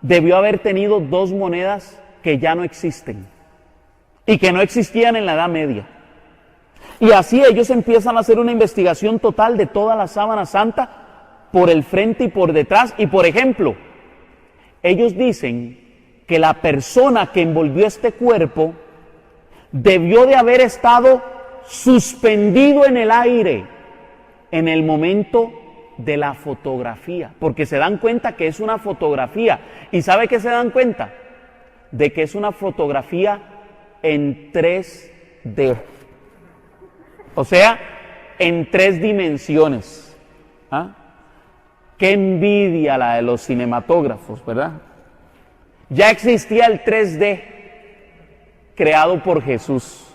debió haber tenido dos monedas que ya no existen y que no existían en la Edad Media. Y así ellos empiezan a hacer una investigación total de toda la sábana santa por el frente y por detrás. Y por ejemplo, ellos dicen que la persona que envolvió este cuerpo debió de haber estado suspendido en el aire en el momento de la fotografía, porque se dan cuenta que es una fotografía. ¿Y sabe qué se dan cuenta? De que es una fotografía en 3D, o sea, en 3 dimensiones. ¿Ah? Qué envidia la de los cinematógrafos, ¿verdad? Ya existía el 3D creado por Jesús.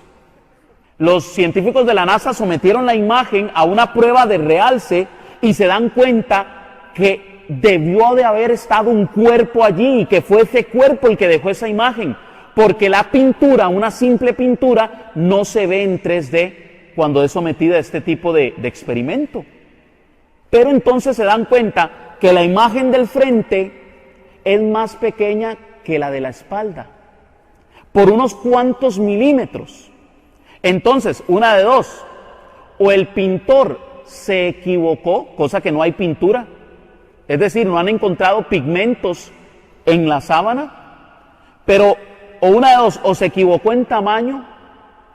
Los científicos de la NASA sometieron la imagen a una prueba de realce y se dan cuenta que debió de haber estado un cuerpo allí y que fue ese cuerpo el que dejó esa imagen, porque la pintura, una simple pintura, no se ve en 3D cuando es sometida a este tipo de experimento. Pero entonces se dan cuenta que la imagen del frente es más pequeña que la de la espalda, por unos cuantos milímetros. Entonces, una de dos, o el pintor se equivocó, cosa que no hay pintura, es decir, no han encontrado pigmentos en la sábana, pero o una de dos, o se equivocó en tamaño,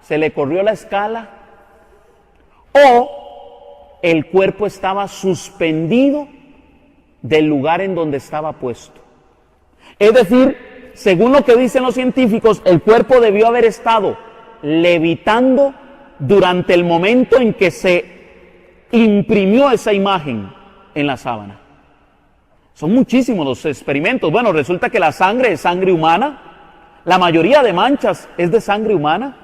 se le corrió la escala, o el cuerpo estaba suspendido del lugar en donde estaba puesto. Es decir, según lo que dicen los científicos, el cuerpo debió haber estado levitando durante el momento en que se imprimió esa imagen en la sábana. Son muchísimos los experimentos. Bueno, resulta que la sangre es sangre humana, la mayoría de manchas es de sangre humana,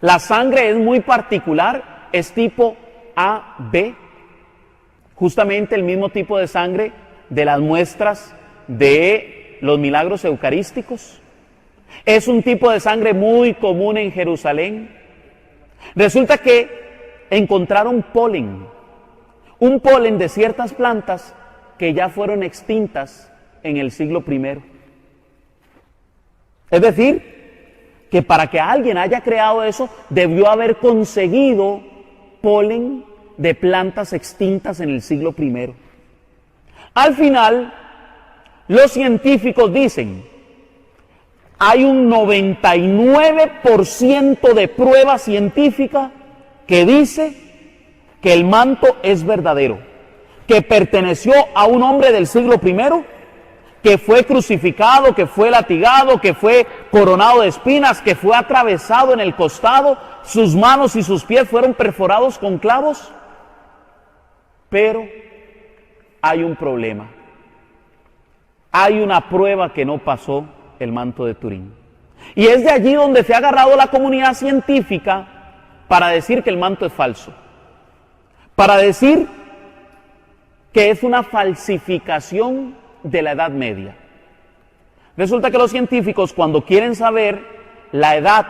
la sangre es muy particular, es tipo AB, justamente el mismo tipo de sangre de las muestras de los milagros eucarísticos. Es un tipo de sangre muy común en Jerusalén. Resulta que encontraron polen, un polen de ciertas plantas que ya fueron extintas en el siglo I. Es decir, que para que alguien haya creado eso, debió haber conseguido polen de plantas extintas en el siglo I. Al final, los científicos dicen, hay un 99% de prueba científica que dice que el manto es verdadero, que perteneció a un hombre del siglo I, que fue crucificado, que fue latigado, que fue coronado de espinas, que fue atravesado en el costado, sus manos y sus pies fueron perforados con clavos. Pero hay un problema. Hay una prueba que no pasó el manto de Turín. Y es de allí donde se ha agarrado la comunidad científica para decir que el manto es falso. Para decir que es una falsificación de la Edad Media. Resulta que los científicos, cuando quieren saber la edad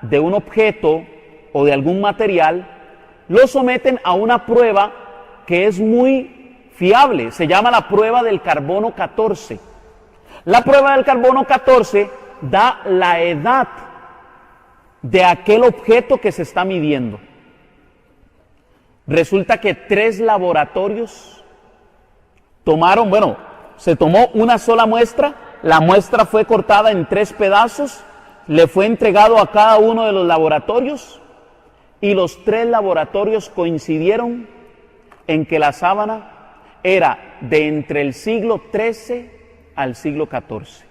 de un objeto o de algún material, lo someten a una prueba que es muy fiable. Se llama la prueba del carbono 14. La prueba del carbono 14 da la edad de aquel objeto que se está midiendo. Resulta que 3 laboratorios tomaron, se tomó una sola muestra, la muestra fue cortada en 3 pedazos, le fue entregado a cada uno de los laboratorios y los 3 laboratorios coincidieron en que la sábana era de entre el siglo XIII al siglo XIV.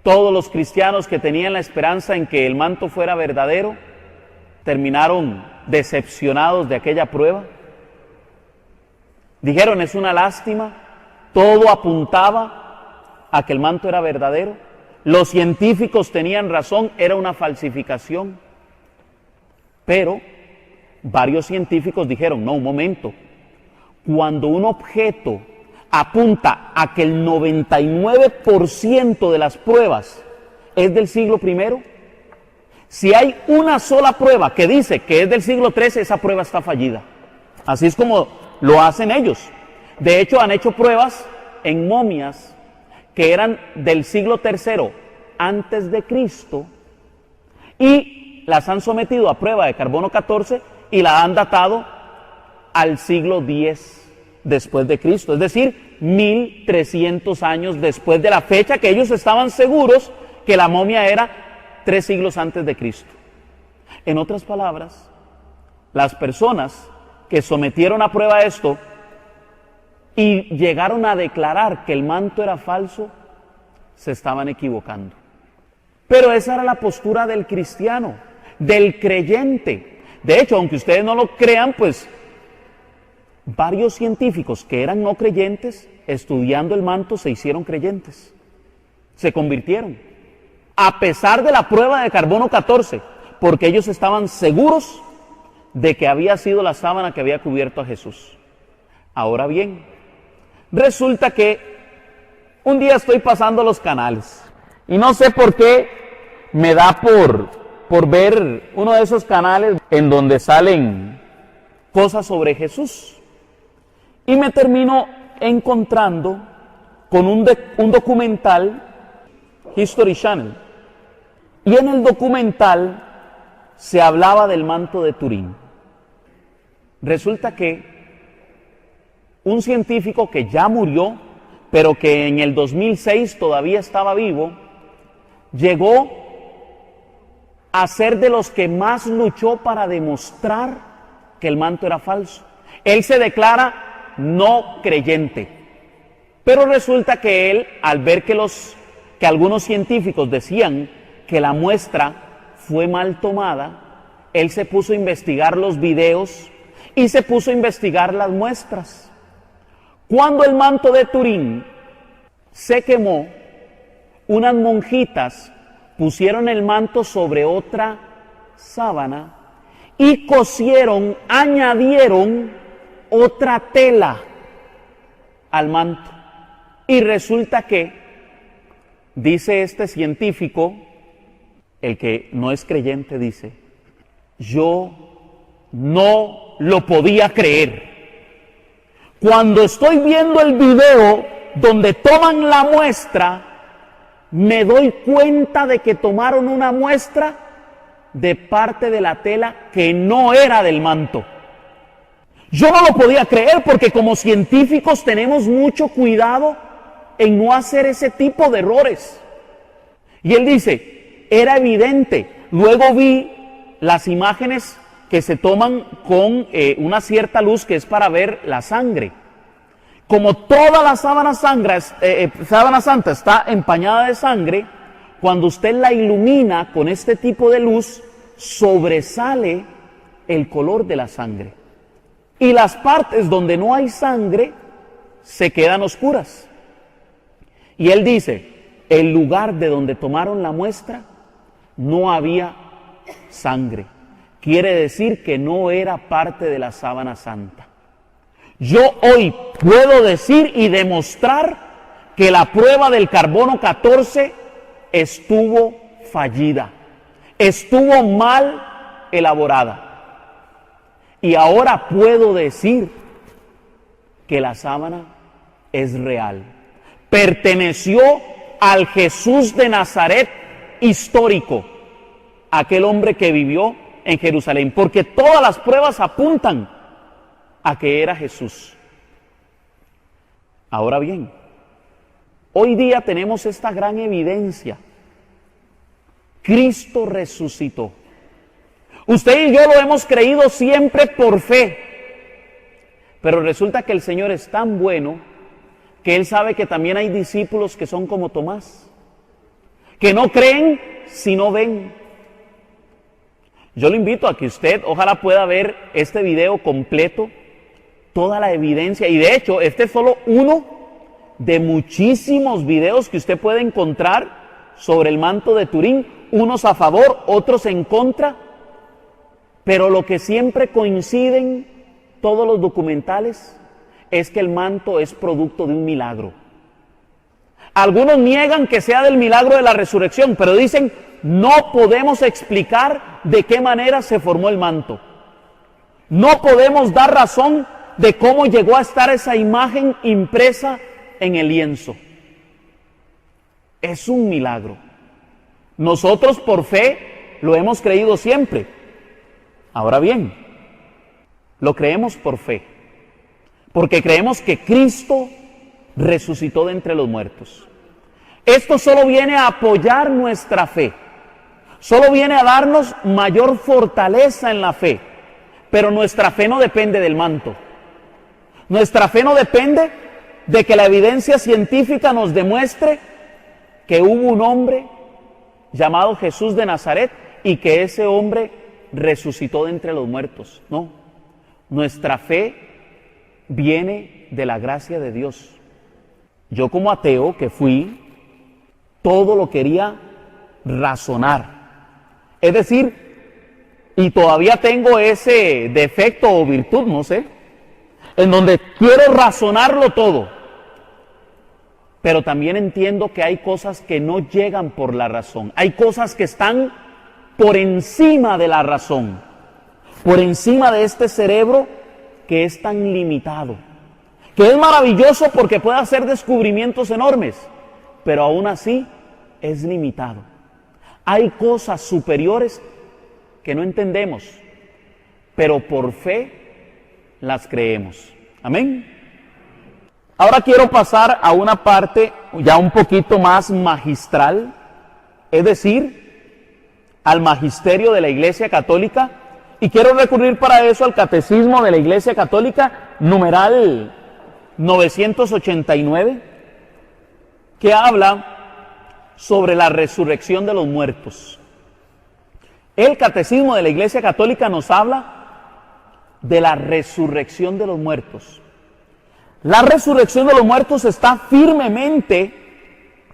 Todos los cristianos que tenían la esperanza en que el manto fuera verdadero terminaron decepcionados de aquella prueba. Dijeron, es una lástima, todo apuntaba a que el manto era verdadero. Los científicos tenían razón, era una falsificación. Pero varios científicos dijeron, no, un momento, cuando un objeto apunta a que el 99% de las pruebas es del siglo I. Si hay una sola prueba que dice que es del siglo XIII, esa prueba está fallida. Así es como lo hacen ellos. De hecho, han hecho pruebas en momias que eran del siglo III antes de Cristo y las han sometido a prueba de carbono 14 y la han datado al siglo X después de Cristo, es decir, 1300 años después de la fecha que ellos estaban seguros que la momia era 3 siglos antes de Cristo. En otras palabras, las personas que sometieron a prueba esto y llegaron a declarar que el manto era falso, se estaban equivocando. Pero esa era la postura del cristiano, del creyente. De hecho, aunque ustedes no lo crean, pues varios científicos que eran no creyentes, estudiando el manto, se hicieron creyentes. Se convirtieron. A pesar de la prueba de carbono 14, porque ellos estaban seguros de que había sido la sábana que había cubierto a Jesús. Ahora bien, resulta que un día estoy pasando los canales y no sé por qué me da por ver uno de esos canales en donde salen cosas sobre Jesús. Y me termino encontrando con un documental, History Channel. Y en el documental se hablaba del manto de Turín. Resulta que un científico que ya murió, pero que en el 2006 todavía estaba vivo, llegó a ser de los que más luchó para demostrar que el manto era falso. Él se declara no creyente, pero resulta que él, al ver que algunos científicos decían que la muestra fue mal tomada, él se puso a investigar los videos y se puso a investigar las muestras. Cuando el manto de Turín se quemó, unas monjitas pusieron el manto sobre otra sábana y cosieron, añadieron otra tela al manto. Y resulta que, dice este científico, el que no es creyente, dice, yo no lo podía creer. Cuando estoy viendo el video donde toman la muestra, me doy cuenta de que tomaron una muestra de parte de la tela que no era del manto. Yo no lo podía creer porque como científicos tenemos mucho cuidado en no hacer ese tipo de errores. Y él dice, era evidente. Luego vi las imágenes que se toman con una cierta luz que es para ver la sangre. Como toda la sábana santa está empañada de sangre, cuando usted la ilumina con este tipo de luz, sobresale el color de la sangre. Y las partes donde no hay sangre se quedan oscuras. Y él dice, el lugar de donde tomaron la muestra no había sangre. Quiere decir que no era parte de la sábana santa. Yo hoy puedo decir y demostrar que la prueba del carbono 14 estuvo fallida, estuvo mal elaborada. Y ahora puedo decir que la sábana es real. Perteneció al Jesús de Nazaret histórico, aquel hombre que vivió en Jerusalén, porque todas las pruebas apuntan a que era Jesús. Ahora bien, hoy día tenemos esta gran evidencia. Cristo resucitó. Usted y yo lo hemos creído siempre por fe, pero resulta que el Señor es tan bueno que Él sabe que también hay discípulos que son como Tomás, que no creen si no ven. Yo lo invito a que usted ojalá pueda ver este video completo, toda la evidencia, y de hecho este es solo uno de muchísimos videos que usted puede encontrar sobre el manto de Turín, unos a favor, otros en contra, pero lo que siempre coinciden todos los documentales es que el manto es producto de un milagro. Algunos niegan que sea del milagro de la resurrección, pero dicen, no podemos explicar de qué manera se formó el manto. No podemos dar razón de cómo llegó a estar esa imagen impresa en el lienzo. Es un milagro. Nosotros por fe lo hemos creído siempre. Ahora bien, lo creemos por fe, porque creemos que Cristo resucitó de entre los muertos. Esto solo viene a apoyar nuestra fe, solo viene a darnos mayor fortaleza en la fe, pero nuestra fe no depende del manto. Nuestra fe no depende de que la evidencia científica nos demuestre que hubo un hombre llamado Jesús de Nazaret y que ese hombre resucitó de entre los muertos. No, nuestra fe viene de la gracia de Dios. Yo como ateo que fui, todo lo quería razonar. Es decir, y todavía tengo ese defecto o virtud, no sé, en donde quiero razonarlo todo. Pero también entiendo que hay cosas que no llegan por la razón. Hay cosas que están por encima de la razón, por encima de este cerebro que es tan limitado, que es maravilloso porque puede hacer descubrimientos enormes, pero aún así es limitado. Hay cosas superiores que no entendemos, pero por fe las creemos. Amén. Ahora quiero pasar a una parte ya un poquito más magistral, es decir, al magisterio de la Iglesia Católica, y quiero recurrir para eso al Catecismo de la Iglesia Católica, numeral 989, que habla sobre la resurrección de los muertos. El Catecismo de la Iglesia Católica nos habla de la resurrección de los muertos. La resurrección de los muertos está firmemente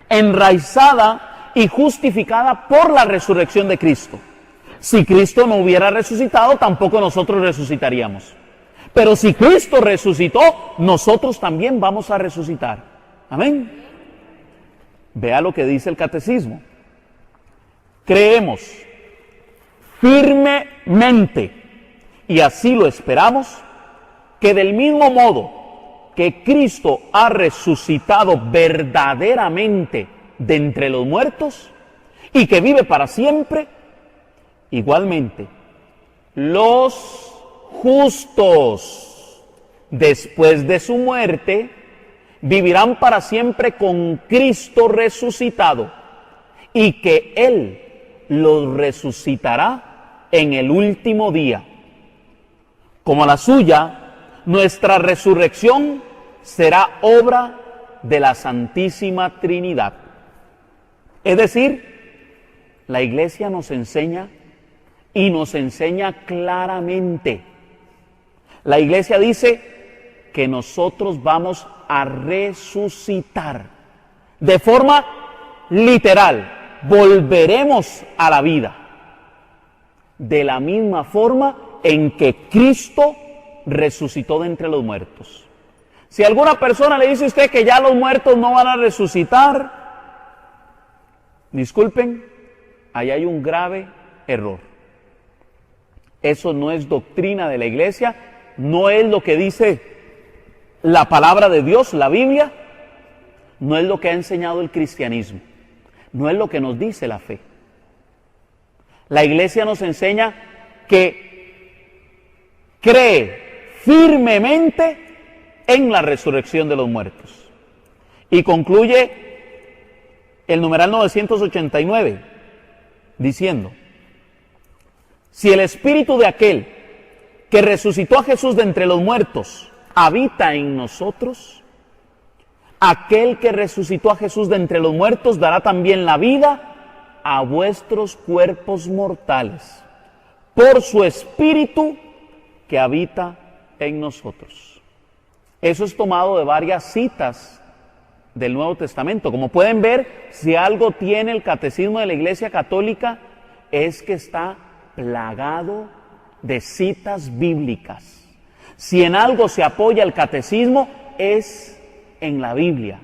enraizada y justificada por la resurrección de Cristo. Si Cristo no hubiera resucitado, tampoco nosotros resucitaríamos. Pero si Cristo resucitó, nosotros también vamos a resucitar. Amén. Vea lo que dice el Catecismo. Creemos firmemente, y así lo esperamos, que del mismo modo que Cristo ha resucitado verdaderamente de entre los muertos y que vive para siempre, igualmente los justos después de su muerte vivirán para siempre con Cristo resucitado y que Él los resucitará en el último día. Como la suya, nuestra resurrección será obra de la Santísima Trinidad. Es decir, la Iglesia nos enseña y nos enseña claramente. La Iglesia dice que nosotros vamos a resucitar de forma literal. Volveremos a la vida de la misma forma en que Cristo resucitó de entre los muertos. Si alguna persona le dice a usted que ya los muertos no van a resucitar, disculpen, ahí hay un grave error. Eso no es doctrina de la Iglesia, no es lo que dice la palabra de Dios, la Biblia, no es lo que ha enseñado el cristianismo, no es lo que nos dice la fe. La Iglesia nos enseña que cree firmemente en la resurrección de los muertos. Y concluye el numeral 989 diciendo: si el espíritu de aquel que resucitó a Jesús de entre los muertos habita en nosotros, aquel que resucitó a Jesús de entre los muertos dará también la vida a vuestros cuerpos mortales por su espíritu que habita en nosotros. Eso es tomado de varias citas del Nuevo Testamento. Como pueden ver, si algo tiene el Catecismo de la Iglesia Católica, es que está plagado de citas bíblicas. Si en algo se apoya el Catecismo, es en la Biblia.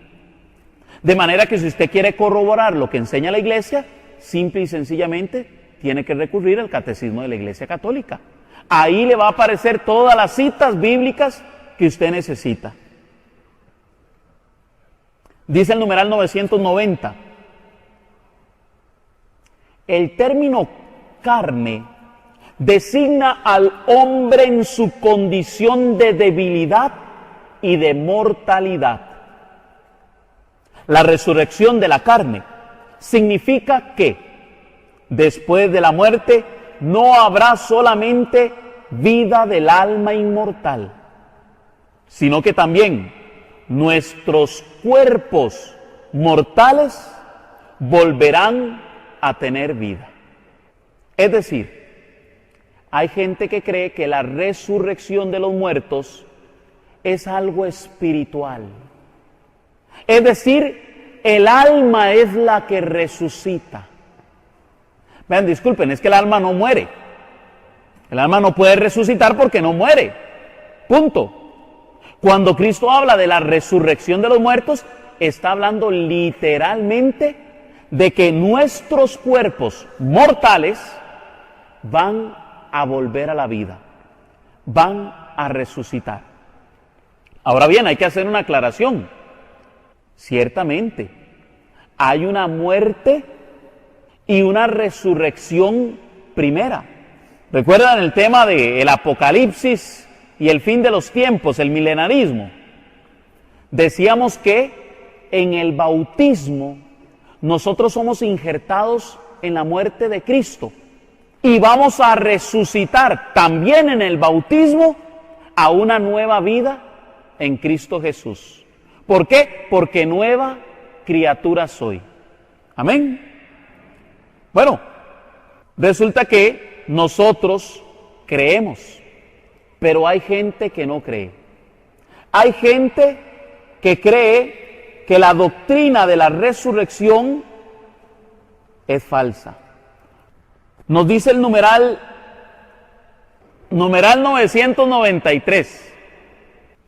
De manera que si usted quiere corroborar lo que enseña la Iglesia, simple y sencillamente tiene que recurrir al Catecismo de la Iglesia Católica. Ahí le va a aparecer todas las citas bíblicas que usted necesita. Dice el numeral 990. El término carne designa al hombre en su condición de debilidad y de mortalidad. La resurrección de la carne significa que después de la muerte no habrá solamente vida del alma inmortal, sino que también nuestros cuerpos mortales volverán a tener vida. Es decir, hay gente que cree que la resurrección de los muertos es algo espiritual. Es decir, el alma es la que resucita. Vean, disculpen, es que el alma no muere. El alma no puede resucitar porque no muere. Punto. Cuando Cristo habla de la resurrección de los muertos, está hablando literalmente de que nuestros cuerpos mortales van a volver a la vida, van a resucitar. Ahora bien, hay que hacer una aclaración. Ciertamente, hay una muerte y una resurrección primera. ¿Recuerdan el tema del Apocalipsis y el fin de los tiempos, el milenarismo? Decíamos que en el bautismo nosotros somos injertados en la muerte de Cristo y vamos a resucitar también en el bautismo a una nueva vida en Cristo Jesús. ¿Por qué? Porque nueva criatura soy. Amén. Bueno, resulta que nosotros creemos, pero hay gente que no cree. Hay gente que cree que la doctrina de la resurrección es falsa. Nos dice el numeral 993.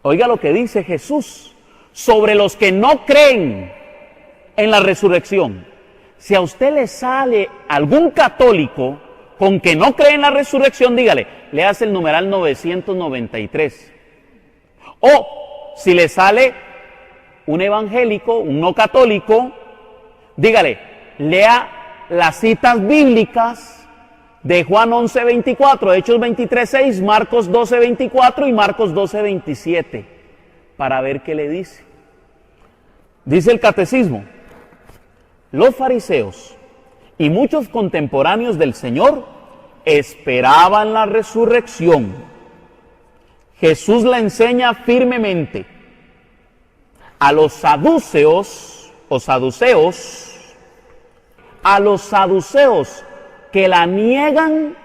Oiga lo que dice Jesús sobre los que no creen en la resurrección. Si a usted le sale algún católico con que no cree en la resurrección, dígale, le hace el numeral 993. O si le sale un evangélico, un no católico, dígale, lea las citas bíblicas de Juan 11:24, Hechos 23:6, Marcos 12:24 y Marcos 12:27, para ver qué le dice. Dice el catecismo: los fariseos y muchos contemporáneos del Señor esperaban la resurrección. Jesús la enseña firmemente. A los saduceos que la niegan,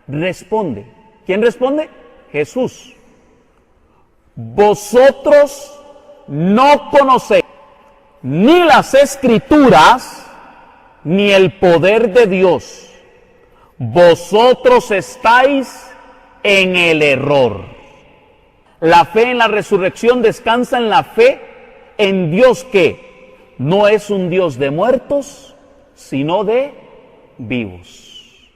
responde. ¿Quién responde? Jesús. Vosotros no conocéis ni las Escrituras ni el poder de Dios. Vosotros estáis en el error. La fe en la resurrección descansa en la fe en Dios, que no es un Dios de muertos, sino de vivos.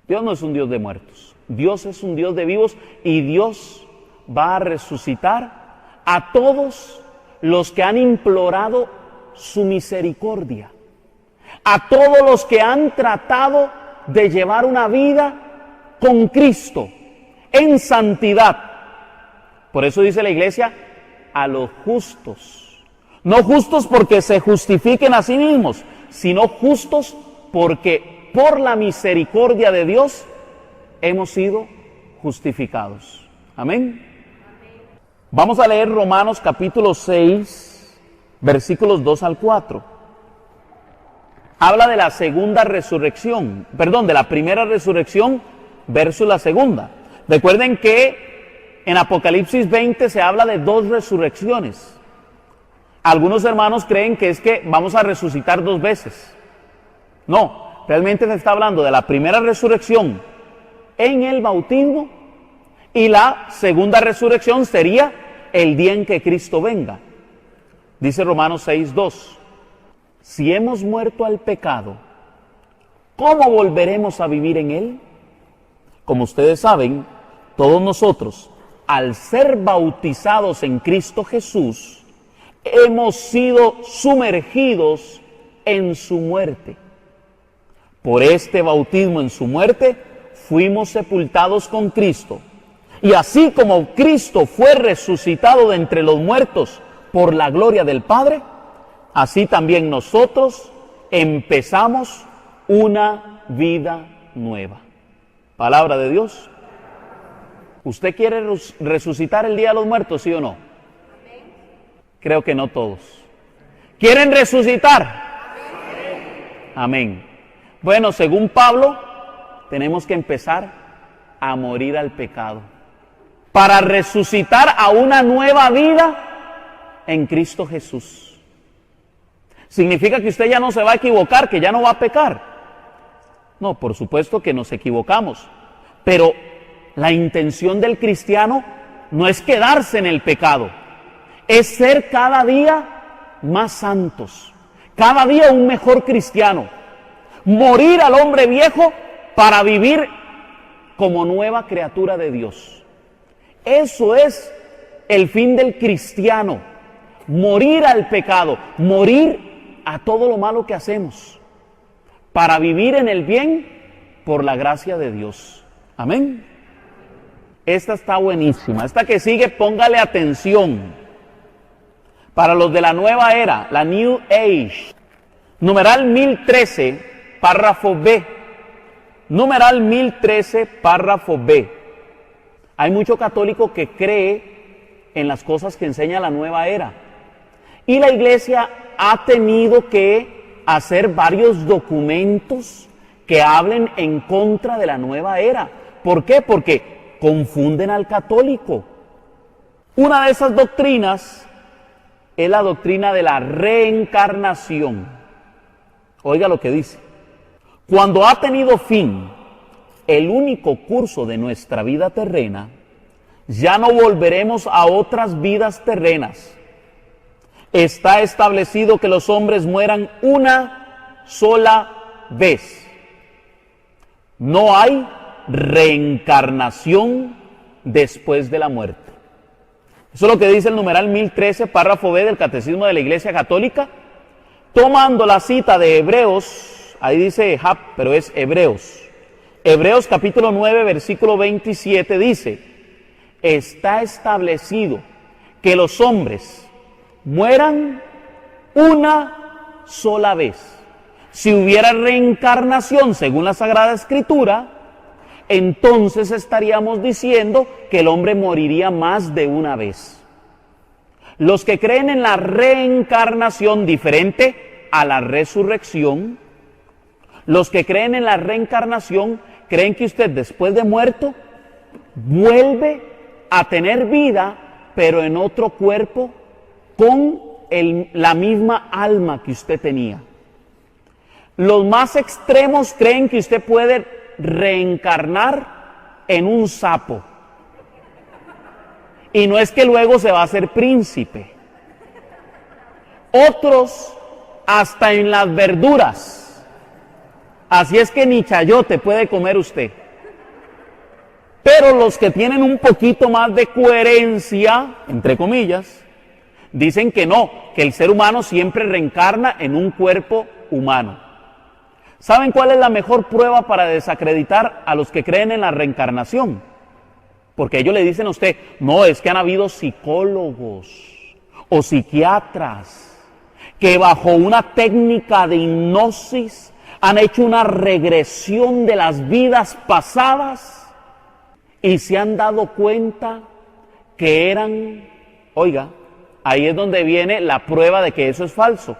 Dios no es un Dios de muertos. Dios es un Dios de vivos, y Dios va a resucitar a todos los que han implorado su misericordia, a todos los que han tratado de llevar una vida con Cristo en santidad. Por eso dice la Iglesia, a los justos. No justos porque se justifiquen a sí mismos, sino justos porque por la misericordia de Dios hemos sido justificados. Amén. Vamos a leer Romanos capítulo 6, versículos 2 al 4. Habla de la segunda resurrección, de la primera resurrección versus la segunda. Recuerden que en Apocalipsis 20 se habla de dos resurrecciones. Algunos hermanos creen que es que vamos a resucitar dos veces. No, realmente se está hablando de la primera resurrección en el bautismo, y la segunda resurrección sería el día en que Cristo venga. Dice Romanos 6:2, si hemos muerto al pecado, ¿cómo volveremos a vivir en él? Como ustedes saben, todos nosotros, al ser bautizados en Cristo Jesús, hemos sido sumergidos en su muerte. Por este bautismo en su muerte, fuimos sepultados con Cristo. Y así como Cristo fue resucitado de entre los muertos por la gloria del Padre, así también nosotros empezamos una vida nueva. Palabra de Dios. ¿Usted quiere resucitar el día de los muertos, sí o no? Creo que no todos. ¿Quieren resucitar? Amén. Bueno, según Pablo, tenemos que empezar a morir al pecado para resucitar a una nueva vida en Cristo Jesús. ¿Significa que usted ya no se va a equivocar, que ya no va a pecar? No, por supuesto que nos equivocamos, pero la intención del cristiano no es quedarse en el pecado, es ser cada día más santos, cada día un mejor cristiano. Morir al hombre viejo para vivir como nueva criatura de Dios. Eso es el fin del cristiano. Morir al pecado, morir a todo lo malo que hacemos, para vivir en el bien por la gracia de Dios. Amén. Esta está buenísima. Esta que sigue, póngale atención. Para los de la nueva era, la New Age, numeral 1013, párrafo B. Numeral 1013, párrafo B. Hay mucho católico que cree en las cosas que enseña la nueva era. Y la iglesia ha tenido que hacer varios documentos que hablen en contra de la nueva era. ¿Por qué? Porque confunden al católico. Una de esas doctrinas es la doctrina de la reencarnación. Oiga lo que dice. Cuando ha tenido fin el único curso de nuestra vida terrena, ya no volveremos a otras vidas terrenas. Está establecido que los hombres mueran una sola vez. No hay reencarnación después de la muerte. Eso es lo que dice el numeral 1013, párrafo B del Catecismo de la Iglesia Católica, tomando la cita de Hebreos, ahí dice Jab, pero es Hebreos. Hebreos capítulo 9, versículo 27 dice, está establecido que los hombres mueran una sola vez. Si hubiera reencarnación según la Sagrada Escritura, entonces estaríamos diciendo que el hombre moriría más de una vez. Los que creen en la reencarnación diferente a la resurrección, los que creen en la reencarnación creen que usted después de muerto vuelve a tener vida, pero en otro cuerpo con la misma alma que usted tenía. Los más extremos creen que usted puede reencarnar en un sapo. Y no es que luego se va a hacer príncipe. Otros hasta en las verduras. Así es que ni chayote puede comer usted. Pero los que tienen un poquito más de coherencia, entre comillas, dicen que no, que el ser humano siempre reencarna en un cuerpo humano. ¿Saben cuál es la mejor prueba para desacreditar a los que creen en la reencarnación? Porque ellos le dicen a usted, no, es que han habido psicólogos o psiquiatras que bajo una técnica de hipnosis han hecho una regresión de las vidas pasadas y se han dado cuenta que eran, oiga, ahí es donde viene la prueba de que eso es falso.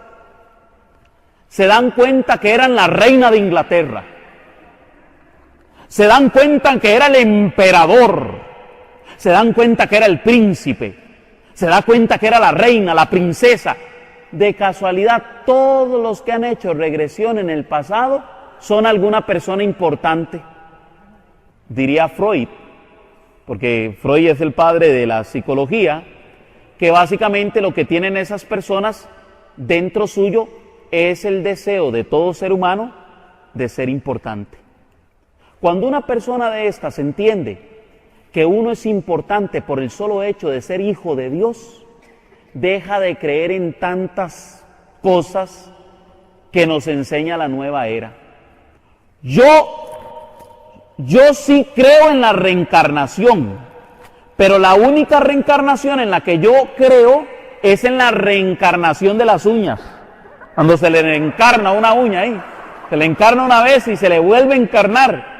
Se dan cuenta que eran la reina de Inglaterra. Se dan cuenta que era el emperador. Se dan cuenta que era el príncipe. Se da cuenta que era la reina, la princesa. De casualidad, todos los que han hecho regresión en el pasado son alguna persona importante. Diría Freud, porque Freud es el padre de la psicología, que básicamente lo que tienen esas personas dentro suyo es el deseo de todo ser humano de ser importante. Cuando una persona de estas entiende que uno es importante por el solo hecho de ser hijo de Dios, deja de creer en tantas cosas que nos enseña la nueva era. Yo sí creo en la reencarnación, pero la única reencarnación en la que yo creo es en la reencarnación de las uñas. Cuando se le reencarna una uña ahí, se le encarna una vez y se le vuelve a encarnar.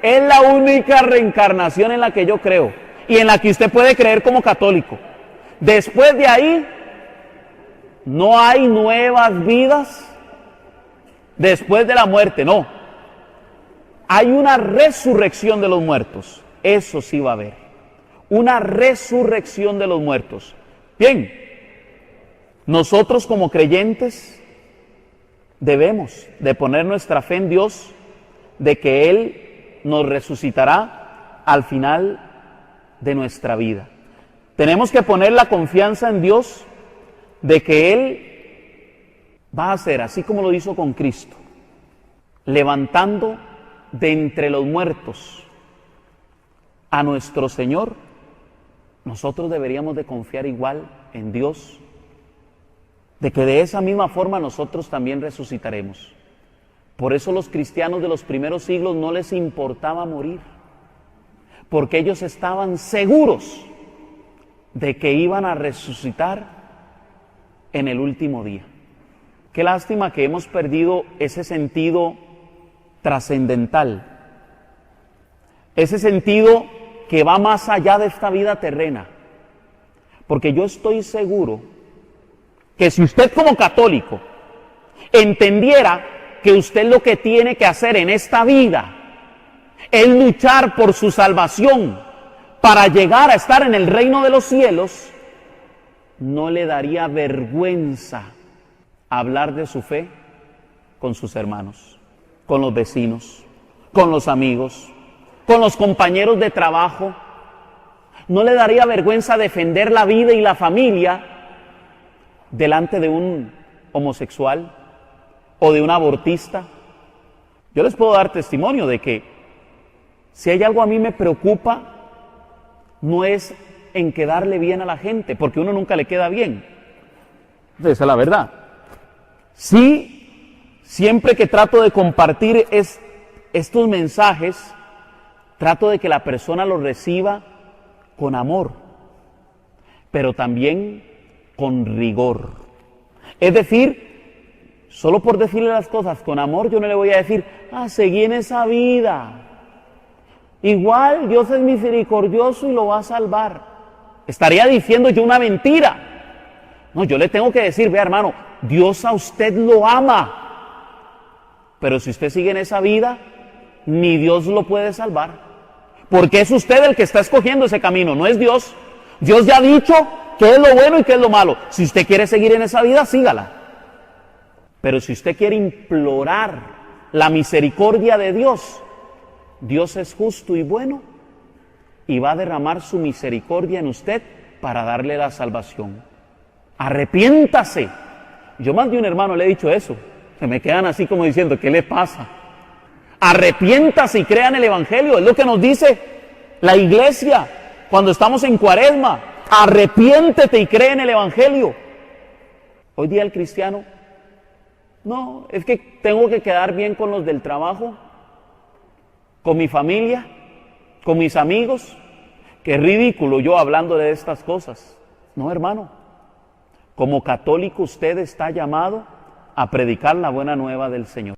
Es la única reencarnación en la que yo creo y en la que usted puede creer como católico. Después de ahí, no hay nuevas vidas después de la muerte, no. Hay una resurrección de los muertos, eso sí va a haber. Una resurrección de los muertos. Bien, nosotros como creyentes debemos de poner nuestra fe en Dios, de que Él nos resucitará al final de nuestra vida. Tenemos que poner la confianza en Dios de que Él va a hacer, así como lo hizo con Cristo, levantando de entre los muertos a nuestro Señor. Nosotros deberíamos de confiar igual en Dios, de que de esa misma forma nosotros también resucitaremos. Por eso los cristianos de los primeros siglos no les importaba morir, porque ellos estaban seguros de que iban a resucitar en el último día. Qué lástima que hemos perdido ese sentido trascendental, ese sentido que va más allá de esta vida terrena, porque yo estoy seguro que si usted como católico entendiera que usted lo que tiene que hacer en esta vida es luchar por su salvación para llegar a estar en el reino de los cielos, no le daría vergüenza hablar de su fe con sus hermanos, con los vecinos, con los amigos, con los compañeros de trabajo. No le daría vergüenza defender la vida y la familia delante de un homosexual o de un abortista. Yo les puedo dar testimonio de que si hay algo a mí me preocupa, no es en quedarle bien a la gente, porque uno nunca le queda bien. Esa es la verdad. Sí, siempre que trato de compartir estos mensajes, trato de que la persona los reciba con amor, pero también con rigor. Es decir, solo por decirle las cosas con amor, yo no le voy a decir, seguí en esa vida. Igual Dios es misericordioso y lo va a salvar. Estaría diciendo yo una mentira. No, yo le tengo que decir, vea hermano, Dios a usted lo ama. Pero si usted sigue en esa vida, ni Dios lo puede salvar. Porque es usted el que está escogiendo ese camino, no es Dios. Dios ya ha dicho qué es lo bueno y qué es lo malo. Si usted quiere seguir en esa vida, sígala. Pero si usted quiere implorar la misericordia de Dios, Dios es justo y bueno y va a derramar su misericordia en usted para darle la salvación. Arrepiéntase. Yo más de un hermano le he dicho eso. Se me quedan así como diciendo, ¿qué le pasa? Arrepiéntase y crea en el Evangelio. Es lo que nos dice la iglesia cuando estamos en Cuaresma. Arrepiéntete y cree en el Evangelio. Hoy día el cristiano, no, es que tengo que quedar bien con los del trabajo, con mi familia, con mis amigos. Qué ridículo yo hablando de estas cosas. No, hermano. Como católico usted está llamado a predicar la buena nueva del Señor.